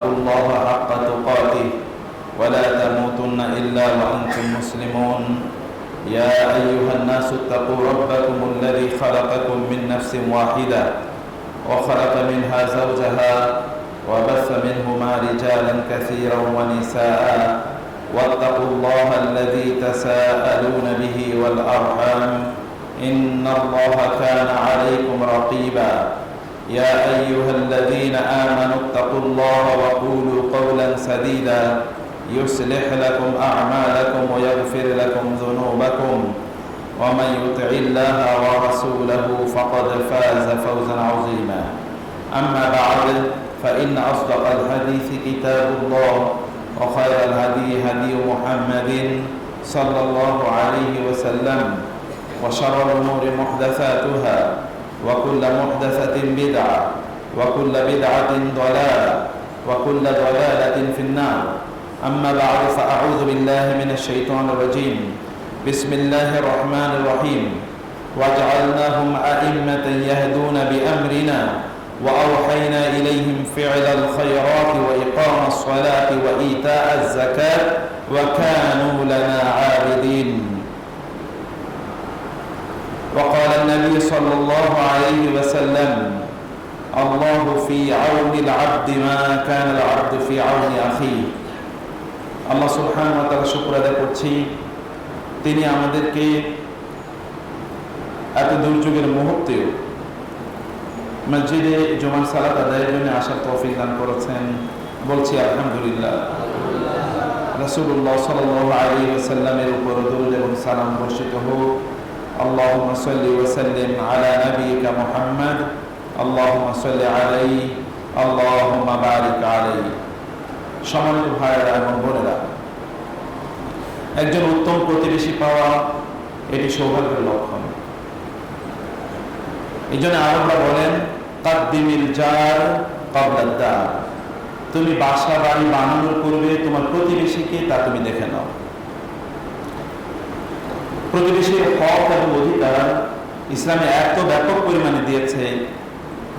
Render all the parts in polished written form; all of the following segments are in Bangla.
الله حق تقاته ولا تموتن إلا وأنتم مسلمون يا أيها الناس اتقوا ربكم الذي خلقكم من نفس واحدة وخلق منها زوجها وبث منهما رجالا كثيرا ونساء واتقوا الله الذي تساءلون به والأرحام إن الله كان عليكم رقيبا يا أيها الذين آمنوا اتقوا الله وقولوا قولا سديدا يصلح لكم أعمالكم ويغفر لكم ذنوبكم ومن يطع الله ورسوله فقد فاز فوزا عظيما أما بعد فإن أصدق الحديث كتاب الله وخير الهدي هدي محمد صلى الله عليه وسلم وشر الأمور محدثاتها وكل محدثة بدعة وكل بدعة ضلالة وكل ضلالة في النار أما بعد فأعوذ بالله من الشيطان الرجيم بسم الله الرحمن الرحيم وجعلناهم أئمة يهدون بأمرنا وأوحينا إليهم فعل الخيرات وإقام الصلاة وإيتاء الزكاة وكانوا لنا عابدين وقال النبي صلى الله عليه وسلم الله في عون العبد ما كان العبد في عون أخيه আল্লাহ সুবহানাহু ওয়া তাআলা শুকর আদায় করছি তিনি আমাদেরকে এত দুর্যোগের মুহূর্তে মসজিদে জুমার সালাত আদায়ের জন্য আসার তৌফিক দান করেছেন বলছি আলহামদুলিল্লাহ রাসূলুল্লাহ সাল্লাল্লাহু আলাইহি ওয়াসাল্লামের উপর দরুদ এবং সালাম বর্ষিত হোক اللهم صل وسلم على نبيك محمد اللهم صل عليه اللهم بارك عليه সম্মানিত ভাইরা এবং বোনেরা একজন উত্তম প্রতিবেশী পাওয়া এটি সৌভাগ্যের লক্ষণ এইজন্য আরবরা বলেন তাকদিমিল জার ক্বাবলাদ দার তুমি বাসা বাড়ি বানানোর পূর্বে তোমার প্রতিবেশীকে তা তুমি দেখে নাও প্রতিবেশীর হক এবং অধিকার ইসলামে এত ব্যাপক পরিমাণে দিয়েছে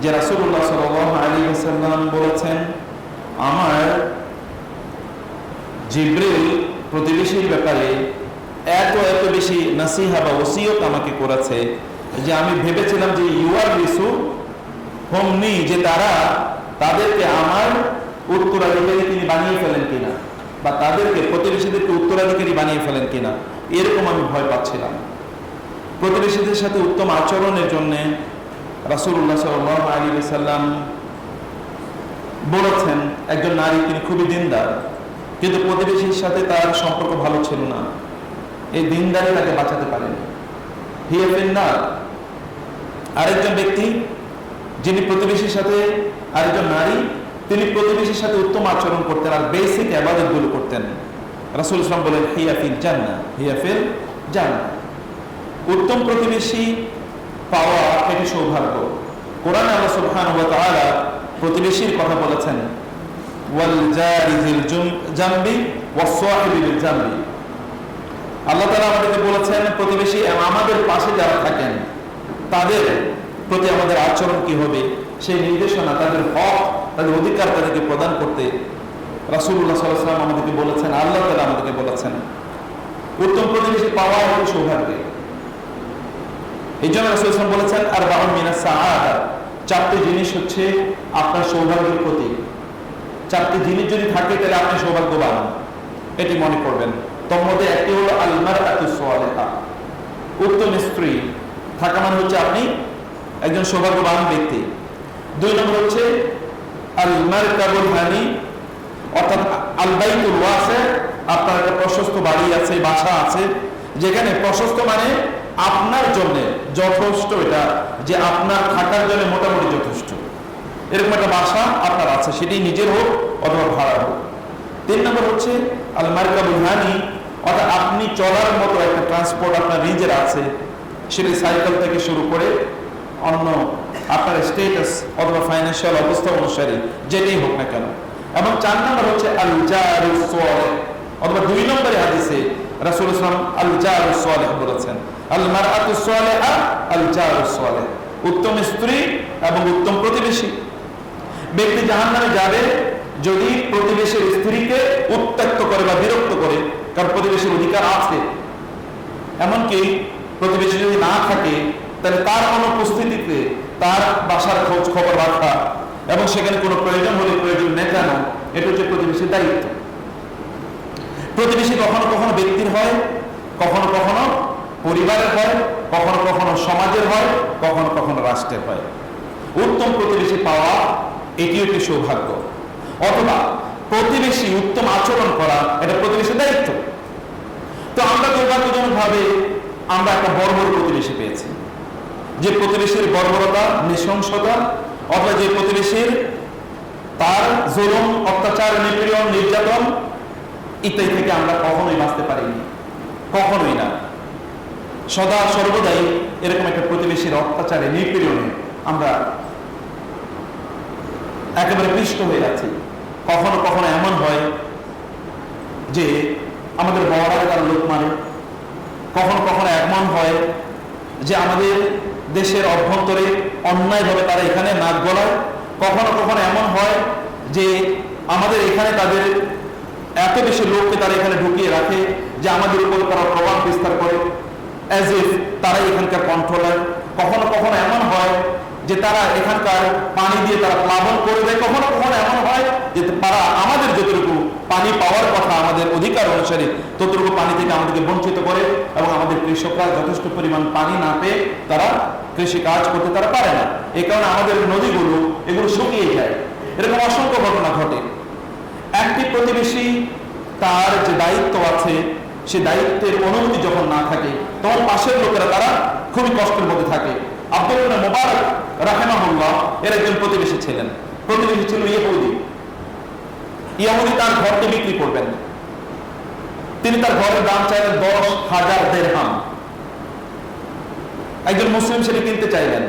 যে রাসূলুল্লাহ সাল্লাল্লাহু আলাইহি ওয়াসাল্লাম বলেছেন আমার জিবরিল প্রতিবেশীর ব্যাপারে এত বেশি নসিহা বা ওসিয়ত আমাকে করেছে যে আমি ভেবেছিলাম যে ইউয়ারিসু হুমনি যে তাদেরকে আমার উত্তরাধিকারী তিনি বানিয়ে ফেলেন কিনা বা তাদেরকে প্রতিবেশীদেরকে উত্তরাধিকারী বানিয়ে ফেলেন কিনা এরকম আমি ভয় পাচ্ছিলাম প্রতিবেশীদের সাথে উত্তম আচরণের জন্য রাসূলুল্লাহ সাল্লাল্লাহু আলাইহি ওয়াসাল্লাম বলেছেন একজন নারী তিনি খুবই দিনদার কিন্তু প্রতিবেশীর সাথে তার সম্পর্ক ভালো ছিল না এই দিনদারি তাকে বাঁচাতে পারেনি হিয়া ফিন্নার আরেকজন ব্যক্তি যিনি প্রতিবেশীর সাথে আরেকজন নারী তিনি প্রতিবেশীর সাথে উত্তম আচরণ করতেন আর বেসিক ইবাদতগুলো করতেন রাসূল সাল্লাল্লাহু আলাইহি ওয়াসাল্লাম বলেন হিয়া ফিল জান্নাহ হিয়া ফিল জান্নাহ উত্তম প্রতিবেশী পাওয়া এটি সৌভাগ্য কোরআনে আল্লাহ সুবহানাহু ওয়া তাআলা প্রতিবেশীর কথা বলেছেন ওয়াল জারি যিল জামবি ওয়াস সাহিবি বিল জামবি আল্লাহ তাআলা আমাদেরকে বলেছেন প্রতিবেশী আমাদের পাশে যারা থাকেন তাদের প্রতি আমাদের আচরণ কি হবে সেই নির্দেশনা তাদের হক তাদের অধিকার তাদেরকে প্রদান করতে রাসূলুল্লাহ সাল্লাল্লাহু আলাইহি ওয়াসাল্লাম আমাদেরকে বলেছেন আল্লাহ তাআলা আমাদেরকে বলেছেন উত্তম প্রতিবেশী পাওয়া হলো সৌভাগ্য এইজন্য রাসূল সাল্লাল্লাহু আলাইহি ওয়াসাল্লাম বলেছেন আরবাউন মিনাস সাআদা চারটি জিনিস হচ্ছে আপনার সৌভাগ্যের প্রতীক চারটি জিনিস যদি থাকে তাহলে আপনি সৌভাগ্যবান এটি মনে করবেন তার মধ্যে একটি হলো আল মারআতুস সালিহা উত্তম স্ত্রী থাকা মানে হচ্ছে আপনি একজন সৌভাগ্যবান ব্যক্তি দুই নম্বর হচ্ছে আল মারকাবুল হানি অর্থাৎ আল বাইতুল ওয়াসি আপনার একটা প্রশস্ত বাড়ি আছে বাসা আছে যেখানে প্রশস্ত মানে আপনার জন্য যথেষ্ট এটা যে আপনার থাকার জন্য মোটামুটি যথেষ্ট এরকম একটা বাসা আপনার আছে সেটি নিজের হোক অথবা ভাড়া হোক তিন নম্বর হচ্ছে আল মারকাবুল হানি অর্থাৎ আপনি চলার মতো একটা ট্রান্সপোর্ট আপনার নিজের আছে সেটি সাইকেল থেকে শুরু করে অন্য আপনার স্ট্যাটাস অথবা ফাইন্যান্সিয়াল অবস্থা অনুসারে যেটাই হোক না কেন এবং চার নম্বর হচ্ছে আল জারুস সালিহ অথবা দুই নম্বরে হাদিসে রাসূল সাল্লাল্লাহু আলাইহি ওয়াসাল্লাম আল জারুস সালিহ বলেছেন আল মারআতুস সালিহা আল জারুস সালিহ উত্তম স্ত্রী এবং উত্তম প্রতিবেশী। ব্যক্তি জাহান্নামে যাবে যদি প্রতিবেশীর স্ত্রীকে উত্ত্যক্ত করে বা বিরক্ত করে, কারণ প্রতিবেশীর অধিকার আছে, এমনকি প্রতিবেশী যদি না থাকে তাহলে তার অনুপস্থিতিতে তার বাসার খোঁজ খবর রাখা এবং সেখানে কোনো প্রয়োজন হলে প্রয়োজন মেটানো, এটা হচ্ছে প্রতিবেশীর দায়িত্ব। প্রতিবেশী কখনো কখনো ব্যক্তির হয়, কখনো কখনো পরিবারের হয়, কখনো কখনো সমাজের হয়, কখনো কখনো রাষ্ট্রের হয়। উত্তম প্রতিবেশী পাওয়া এটি একটি সৌভাগ্য, অথবা প্রতিবেশী উত্তম আচরণ করা এটা প্রতিবেশীর দায়িত্ব। তো আমরা দুর্ভাগ্যজনক ভাবে আমরা একটা বর্বর প্রতিবেশী পেয়েছি, যে প্রতিবেশীর বর্বরতা, নৃশংসতা, অথবা যে প্রতিবেশীর তার জুলুম, অত্যাচার, নিপীড়ন, নির্যাতন ইত্যাদি থেকে আমরা কখনোই বাঁচতে পারিনি, কখনোই না। সদা সর্বদাই এরকম একটা প্রতিবেশীর অত্যাচারে, নিপীড়নে আমরা একেবারে পিষ্ট হয়ে যাচ্ছি। কখনো কখনো এমন হয় যে আমাদের বড়রা তারা লোক মারে, কখনো কখনো এমন হয় যে আমাদের দেশের অভ্যন্তরে অন্যায়ভাবে তারা এখানে নাক গলায়, কখনো কখনো এমন হয় যে আমাদের এখানে তাদের এত বেশি লোককে তারা এখানে ঢুকিয়ে রাখে যে আমাদের উপর তারা প্রভাব বিস্তার করে, অ্যাজ ইফ তারাই এখানকার কন্ট্রোলার। কখনো কখনো এমন হয় যে তারা এখানকার পানি দিয়ে তারা প্লাবন করে দেয়, কখনো কখনো এমন হয় যে তারা আমাদের যতটুকু পানি পাওয়ার কথা আমাদের অধিকার অনুসারে ততটুকু পানি থেকে আমাদেরকে বঞ্চিত করে, এবং আমাদের কৃষকরা যথেষ্ট পরিমাণ পানি না পেয়ে তারা কৃষি কাজ করতে তারা পারে না। এই কারণে আমাদের নদীগুলো এগুলো শুকিয়ে যায়। এরকম অসংখ্য ঘটনা ঘটে। একটি প্রতিবেশী তার যে দায়িত্ব আছে, সে দায়িত্বের অনুমতি যখন না থাকে তখন পাশের লোকেরা তারা খুবই কষ্টের মধ্যে থাকে। আব্দুল্লাহ ইবনে মুবারক রাহিমাহুল্লাহ এর একজন প্রতিবেশী ছিলেন। প্রতিবেশী ছিল ইহুদি। ইহুদি তার ঘরকে বিক্রি করবেন। তিনি তার ঘরের দাম চাইলেন 10,000 দিরহাম। একজন মুসলিম সেটি কিনতে চাইলেন।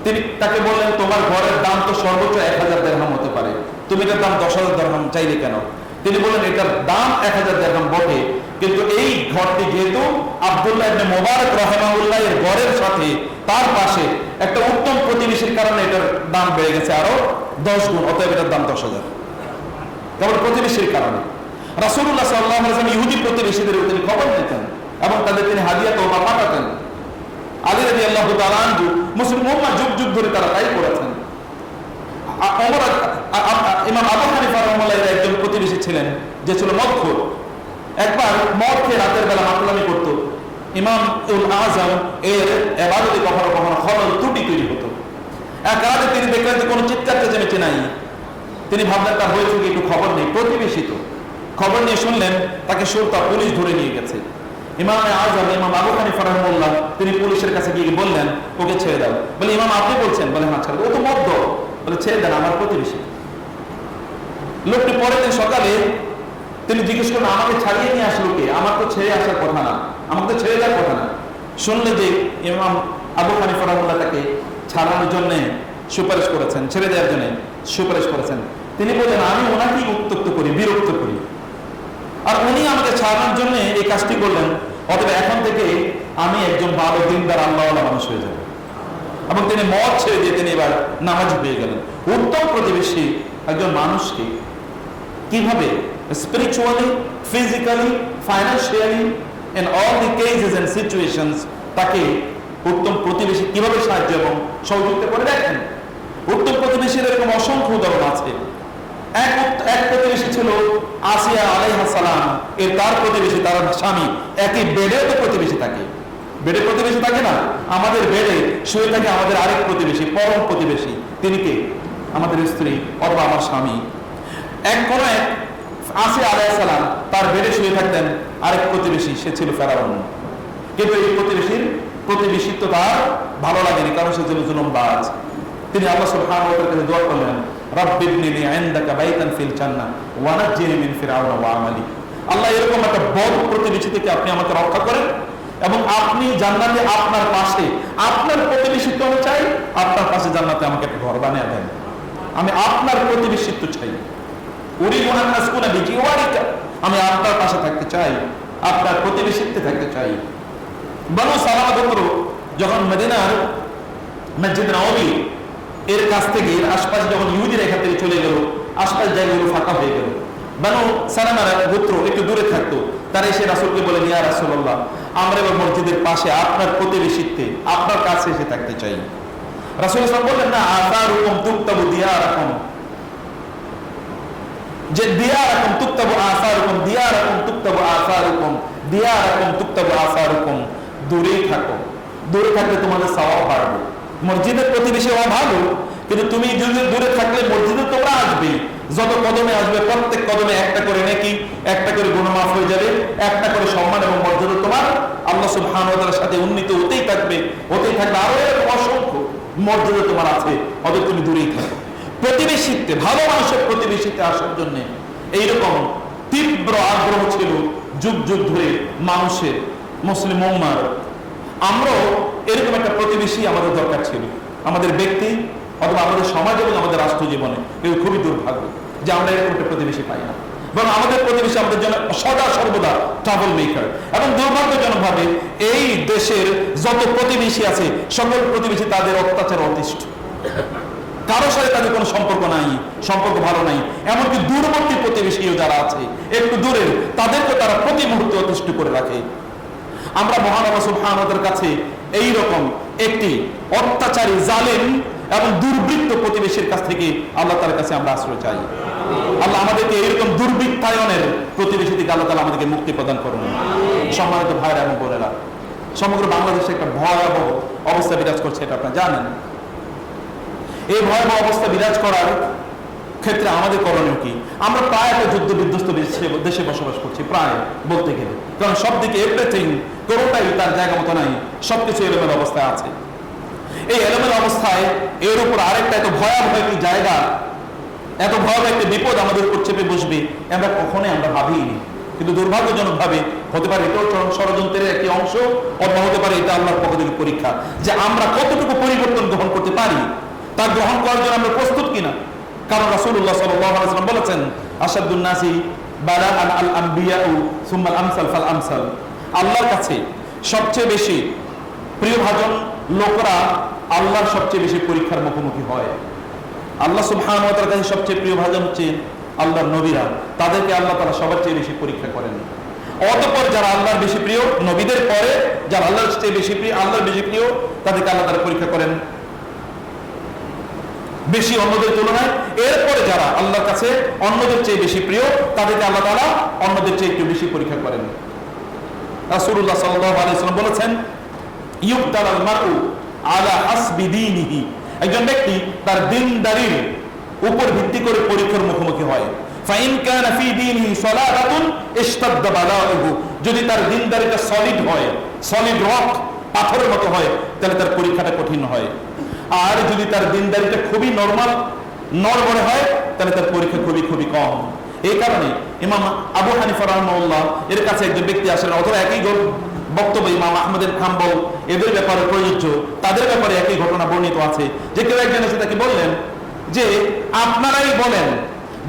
তিনি তাকে বললেন, তোমার ঘরের দাম তো সর্বোচ্চ 1000 দিরহাম হতে পারে, তুমি এটার দাম 10,000 দিরহাম চাইলে কেন? তিনি বললেন, এটার দাম 1000 দিরহাম বটে, কিন্তু এই ঘরটি যেহেতু আব্দুল্লাহ ইবনে মুবারক রাহিমাহুল্লাহ এর ঘরের সাথে তার পাশে একটা উত্তম প্রতিবেশীর কারণে এটার দাম বেড়ে গেছে আরো 10 গুণ, অতএব এটার দাম 10,000। কেবল প্রতিবেশীর কারণে। রাসূলুল্লাহ সাল্লাল্লাহু আলাইহি ওয়াসাল্লাম ইহুদি প্রতিবেশীদের তিনি খবর দিতেন এবং তাদের তিনি হাদিয়া তোহফা পাঠাতেন। আলী রাদিয়াল্লাহু তাআলা আনহু, মুসলিম উম্মাহ যুগ যুগ ধরে তারা তাই করেছেন। ইমাম আবু হানিফা রাহিমাহুল্লাহ একজন প্রতিবেশী ছিলেন যে ছিল মদখোর। একবার মদ খেয়ে রাতের বেলা মাতলামি করতো। ইমাম উল আজম এর ইবাদতে কখনো কখনো খলল ত্রুটি তৈরি হতো। এক রাতে তিনি দেখলেন যে কোনো চিৎকার চেঁচামেচি নাই। তিনি ভাবলেন তার হয়েছে কি, একটু খবর নেই। প্রতিবেশী তো, খবর নিয়ে শুনলেন তাকে সুরতা পুলিশ ধরে নিয়ে গেছে। ইমাম আজম, ইমাম আবু হানিফা রাহিমাহুল্লাহ তিনি পুলিশের কাছে গিয়ে বললেন, ওকে ছেড়ে দাও। বলে, ইমাম আপনি বলছেন? বলে, হ্যাঁ ছেড়ে দাও। ও তো মদ্য। বলে, ছেড়ে দেন, আমার প্রতিবেশী। লোকটি পরের দিন সকালে তিনি জিজ্ঞেস করলেন, আমাকে ছাড়িয়ে নিয়ে আসলো কে? আমার তো ছেড়ে আসার কথা না, আমাকে তো ছেড়ে যাওয়ার কথা না। শুনলে যে ইমাম আবু হানিফা রাহিমাহুল্লাহ তাকে ছাড়ানোর জন্য সুপারিশ করেছেন, ছেড়ে দেওয়ার জন্য সুপারিশ করেছেন। তিনি বললেন, আমি ওনাকেই উত্ত্যক্ত করি, বিরক্ত করি, আর উনি আমাকে ছাড়ানোর জন্য এই কাজটি করলেন। অতএব এখন থেকে আমি একজন ভালো দিনদার আল্লাহওয়ালা মানুষ হয়ে যাব। এবং তিনি মদ ছেড়ে দিয়ে তিনি এবার নামাজি হয়ে গেলেন। উত্তম প্রতিবেশী একজন মানুষকে কিভাবে spiritually, physically, financially, in all the cases and situations তাকে উত্তম প্রতিবেশী কিভাবে সাহায্য এবং সহযোগিতা করে দেখেন। উত্তম প্রতিবেশীর এরকম অসংখ্য উদাহরণ আছে। এক প্রতিবেশী ছিল আসিয়া আলাইহিস সালাম, এর তার প্রতিবেশী, তার স্বামী একই বেডে তো প্রতিবেশী থাকে। বেডে প্রতিবেশী থাকে না, আমাদের বেডে শুয়ে থাকে আমাদের আরেক প্রতিবেশী, পরম প্রতিবেশী। তিনি কে? আমাদের স্ত্রী অথবা আমার স্বামী। এক কোণে আসিয়া আলাইহিস সালাম তার বেডে শুয়ে থাকতেন আরেক প্রতিবেশী, সে ছিল ফেরাউন। কিন্তু এই প্রতিবেশীর প্রতিবেশিত্ব তার ভালো লাগেনি, কারণ সে ছিল জুলুমবাজ। তিনি আল্লাহ সুবহানাহু ওয়া তাআলার কাছে দোয়া করলেন, রাব্বি ইবনিলি ইনদাকা বাইতান ফিল জান্নাহ ওয়া নাজ্জিনি মিন ফিরআউন ওয়া আমালি। আল্লাহ, এরকম একটা বদ প্রতিবেশী থেকে আপনি আমাকে রক্ষা করেন এবং আপনি জান্নাতে আপনার পাশে আপনার প্রতিবেশিত্ব আমি চাই, আপনার পাশে জান্নাতে আমাকে একটা ঘর বানিয়ে দেন। আমি আপনার প্রতিবেশিত্ব চাই। উরিদু আন আসকুনা বিজিওয়ারিকা, আমি আপনার পাশে থাকতে চাই, আপনার প্রতিবেশিত্বে থাকতে চাই। বনু সালামা গোত্র যখন মদিনার মসজিদ নববী এর কাছ থেকে এর আশপাশে যখন ইহুদিরা এখান থেকে চলে গেল, আশপাশ জায়গাগুলো ফাঁকা হয়ে গেল। বানু সালামার গোত্র একটু দূরে থাকতো, তারা এসে রাসূলকে বলেন, ইয়া রাসূলুল্লাহ, আমরা এবার মসজিদের পাশে আপনার প্রতিবেশিত্বে আপনার কাছে এসে থাকতে চাই। রাসূল সাল্লাল্লাহু আলাইহি ওয়াসাল্লাম বললেন, না, আসারুকুম তুকতাবু দিয়ারাকুম, যে দিয়ারাকুম তুকতাবু আসারুকুম, দিয়ারাকুম তুকতাবু আসারুকুম, দিয়ারাকুম তুকতাবু আসারুকুম। দূরেই থাকো, দূরে থাকলে তোমাদের সওয়াব বাড়বে। মসজিদের প্রতিবেশী হওয়া ভালো, কিন্তু তুমি যদি দূরে থাকলে মসজিদে তোমরা আসবে, যত কদমে আসবে প্রত্যেক কদমে একটা করে নেকি, একটা করে গুনাহ মাফ হয়ে যাবে, একটা করে সম্মান এবং মর্যাদা তোমার আল্লাহ সুবহানাহু ওয়া তাআলার সাথে উন্নীত হতেই থাকবে, আরো এরকম অসংখ্য মর্যাদা তোমার আছে। অতএব তুমি দূরেই থাকো। প্রতিবেশীত্বে, ভালো মানুষের প্রতিবেশীতে আসার জন্য এইরকম তীব্র আগ্রহ ছিল যুগ যুগ ধরে মানুষের, মুসলিম উম্মার। আমরাও এরকম একটা প্রতিবেশী আমাদের দরকার ছিল, আমাদের ব্যক্তি অথবা আমাদের সমাজ এবং আমাদের রাষ্ট্র জীবনে। কিন্তু খুবই দুর্ভাগ্য যে আমরা এরকম একটা প্রতিবেশী পাই না, বরং আমাদের প্রতিবেশী আমাদের জন্য সদা সর্বদা ট্রাবল মেকার। এবং দুর্ভাগ্যজনক ভাবে এই দেশের যত প্রতিবেশী আছে, সকল প্রতিবেশী তাদের অত্যাচার অতিষ্ঠ, কারোর সাথে তাদের কোনো সম্পর্ক নাই, সম্পর্ক ভালো নাই। এমনকি দূরবর্তী প্রতিবেশীও যারা আছে একটু দূরের, তাদেরকে তারা প্রতি মুহূর্তে অতিষ্ঠ করে রাখে। আমরা মহান আল্লাহ সুবহানাহু ওয়া তাআলার কাছে এইরকম একটি অত্যাচারী, জালেম এবং দুর্বৃত্ত প্রতিবেশীর কাছ থেকে আল্লাহ তাআলার কাছে আমরা আশ্রয় চাই। আল্লাহ আমাদেরকে এইরকম দুর্বৃত্তায়নের প্রতিবেশী থেকে আল্লাহ তাআলা আমাদেরকে মুক্তি প্রদান করুন। সম্মানিত ভাইরা এবং বোনেরা, সমগ্র বাংলাদেশে একটা ভয়াবহ অবস্থা বিরাজ করছে, এটা আপনারা জানেন। এই ভয়াবহ অবস্থা বিরাজ করার ক্ষেত্রে আমাদের করণীয় কি? আমরা প্রায় একটা যুদ্ধ বিধ্বস্ত দেশে বসবাস করছি, প্রায় বলতে গেলে, কারণ সব দিকে এভরিথিং, কোনোটাই তার জায়গা মতো নাই, সবকিছু এলোমেলো অবস্থায় আছে। এই এলোমেলো অবস্থায় এর উপর আরেকটা এত ভয়াবহ একটি জায়গা, এত ভয়াবহ একটি বিপদ আমাদের উপর চেপে বসবে, আমরা কখনোই ভাবিনি। কিন্তু দুর্ভাগ্যজনক ভাবে হতে পারে এটাও ষড়যন্ত্রের একটি অংশ, অথবা হতে পারে এটা আল্লাহর পক্ষ থেকে পরীক্ষা, যে আমরা কতটুকু পরিবর্তন গ্রহণ করতে পারি, তা গ্রহণ করার জন্য আমরা প্রস্তুত কিনা। কারণ রাসূলুল্লাহ সাল্লাল্লাহু আলাইহি ওয়াসাল্লাম বলেছেন, আশাদ্দুন নাসি বালাআন আল আমবিয়াউ সুম্মা আল আমসাল ফাল আমসাল। আল্লাহর কাছে সবচেয়ে বেশি প্রিয়ভাজন লোকরা আল্লাহর সবচেয়ে বেশি পরীক্ষার মুখোমুখি হয়। আল্লাহ সুবহানাহু ওয়া তাআলার কাছে সবচেয়ে প্রিয়ভাজন হচ্ছে আল্লাহর নবীরা, তাদেরকে আল্লাহ তাআলা সবার চেয়ে বেশি পরীক্ষা করেন। অতঃপর যারা আল্লাহর বেশি প্রিয়, নবীদের পরে যারা আল্লাহর চেয়ে বেশি প্রিয়, আল্লাহর বেশি প্রিয়, তাদেরকে আল্লাহ তাআলা পরীক্ষা করেন বেশি অন্যদের তুলনায়। এরপরে যারা আল্লাহর কাছে অন্যদের চেয়ে বেশি প্রিয়, তাদেরকে আল্লাহ তাআলা অন্যদের চেয়ে একটু বেশি পরীক্ষা করেন। রাসূলুল্লাহ সাল্লাল্লাহু আলাইহি ওয়াসাল্লাম বলেছেন, ইউবতালাল মারউ আলা হাসবি দীনিহি। একজন ব্যক্তি তার দ্বীনদারির উপর ভিত্তি করে পরীক্ষার মুখোমুখি হয়। ফাইন কানা ফি দীনিহি সালাতাতুন ইশতাদ্দা বালাউহু। যদি তার দ্বীনদারিটা সলিড হয়, সলিড রক, পাথরের মতো হয়, তাহলে তার পরীক্ষাটা কঠিন হয়। আর যদি তার দ্বীনদারিটা খুবই নরমাল, নরবরে হয়, তাহলে তার পরীক্ষা খুবই খুবই কম। এই কারণে ইমাম আবু হানিফা রাহিমাহুল্লাহ এর কাছে একজন ব্যক্তি আসেন, অথবা একই বক্তব্য ইমাম আহমদের হাম্বল এদের ব্যাপারে প্রযোজ্য, তাদের ব্যাপারে একই ঘটনা বর্ণিত আছে, যে কেউ একজন এসে তাকে বললেন যে আপনারাই বলেন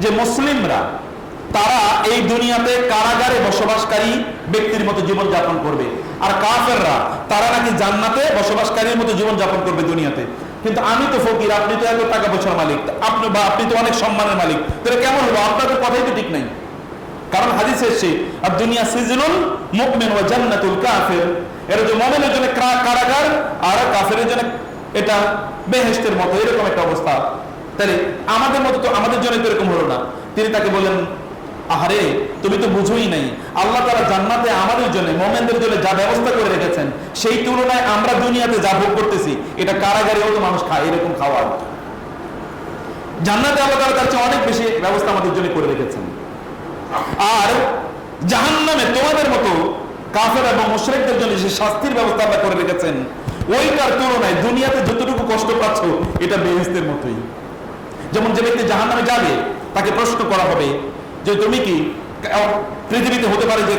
যে মুসলিমরা তারা এই দুনিয়াতে কারাগারে বসবাসকারী ব্যক্তির মতো জীবন যাপন করবে, আর কাফেররা তারা নাকি জান্নাতে বসবাসকারীর মতো জীবন যাপন করবে দুনিয়াতে। কিন্তু আমি তো ফকির, আপনি তো এত টাকা পয়সার মালিক, আপনি তো অনেক সম্মানের মালিক, তাহলে কেমন হলো? আপনাদের কথাই তো ঠিক নাই। কারণ হাদিসে এসেছে, আর দুনিয়া সিজনুল মুমিন ওয়া জান্নাতুল কাফির। এর যে মুমিনের জন্য কারাগার, আর কাফেরের জন্য এটা বেহেশতের মতো, এরকম একটা অবস্থা। তাহলে আমাদের মতো তো, আমাদের জন্য তো এরকম হলো না। তিনি তাকে বললেন, আহারে তুমি তো বুঝোই নাই, আল্লাহ তাআলা জান্নাতে আমাদের জন্য, মুমিনদের জন্য যা ব্যবস্থা করে রেখেছেন, সেই তুলনায় আমরা দুনিয়াতে যা ভোগ করতেছি, এটা কারাগারেও তো মানুষ খায়, এরকম খাওয়ার। জান্নাতে আল্লাহ তাআলা তার চেয়ে অনেক বেশি ব্যবস্থা আমাদের জন্য করে রেখেছেন। আর জাহান্নামে তোমাদের মতো কাফের এবং মুশরিকদের জন্য যে শাস্তির ব্যবস্থা আল্লাহ করে রেখেছেন, ওইটার তুলনায় দুনিয়াতে যতটুকু কষ্ট পাচ্ছ, এটা বেহেশতের মতোই। যেমন যে ব্যক্তি জাহান্নামে যাবে, তাকে প্রশ্ন করা হবে যে তুমি কি পৃথিবীতে হতে পারে যে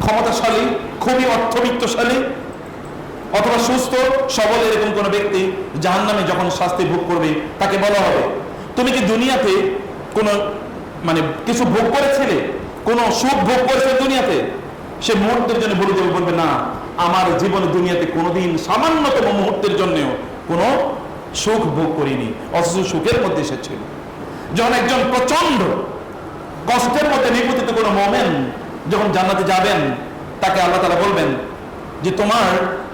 ক্ষমতাশালী, খুবই অর্থবিত্তশালী অথবা সুস্থ সবল এরকম কোন ব্যক্তি জাহান্নামে যখন শাস্তি ভোগ করবে, তাকে বলা হবে তুমি কি দুনিয়াতে কোনো কিছু ভোগ করেছিলে, কোনো সুখ ভোগ করেছে দুনিয়াতে? সে মুহূর্তের জন্য বলবে না, আমার জীবনে দুনিয়াতে কোনোদিন সামান্যতম মুহূর্তের জন্যও কোনো সুখ ভোগ করিনি, অথচ সুখের মধ্যে সে ছিল। যখন একজন প্রচন্ড কষ্টের মধ্যে নিপতিত কোনো মুমিন যখন জান্নাতে যাবেন, তাকে আল্লাহ তাআলা বলবেন যে তোমার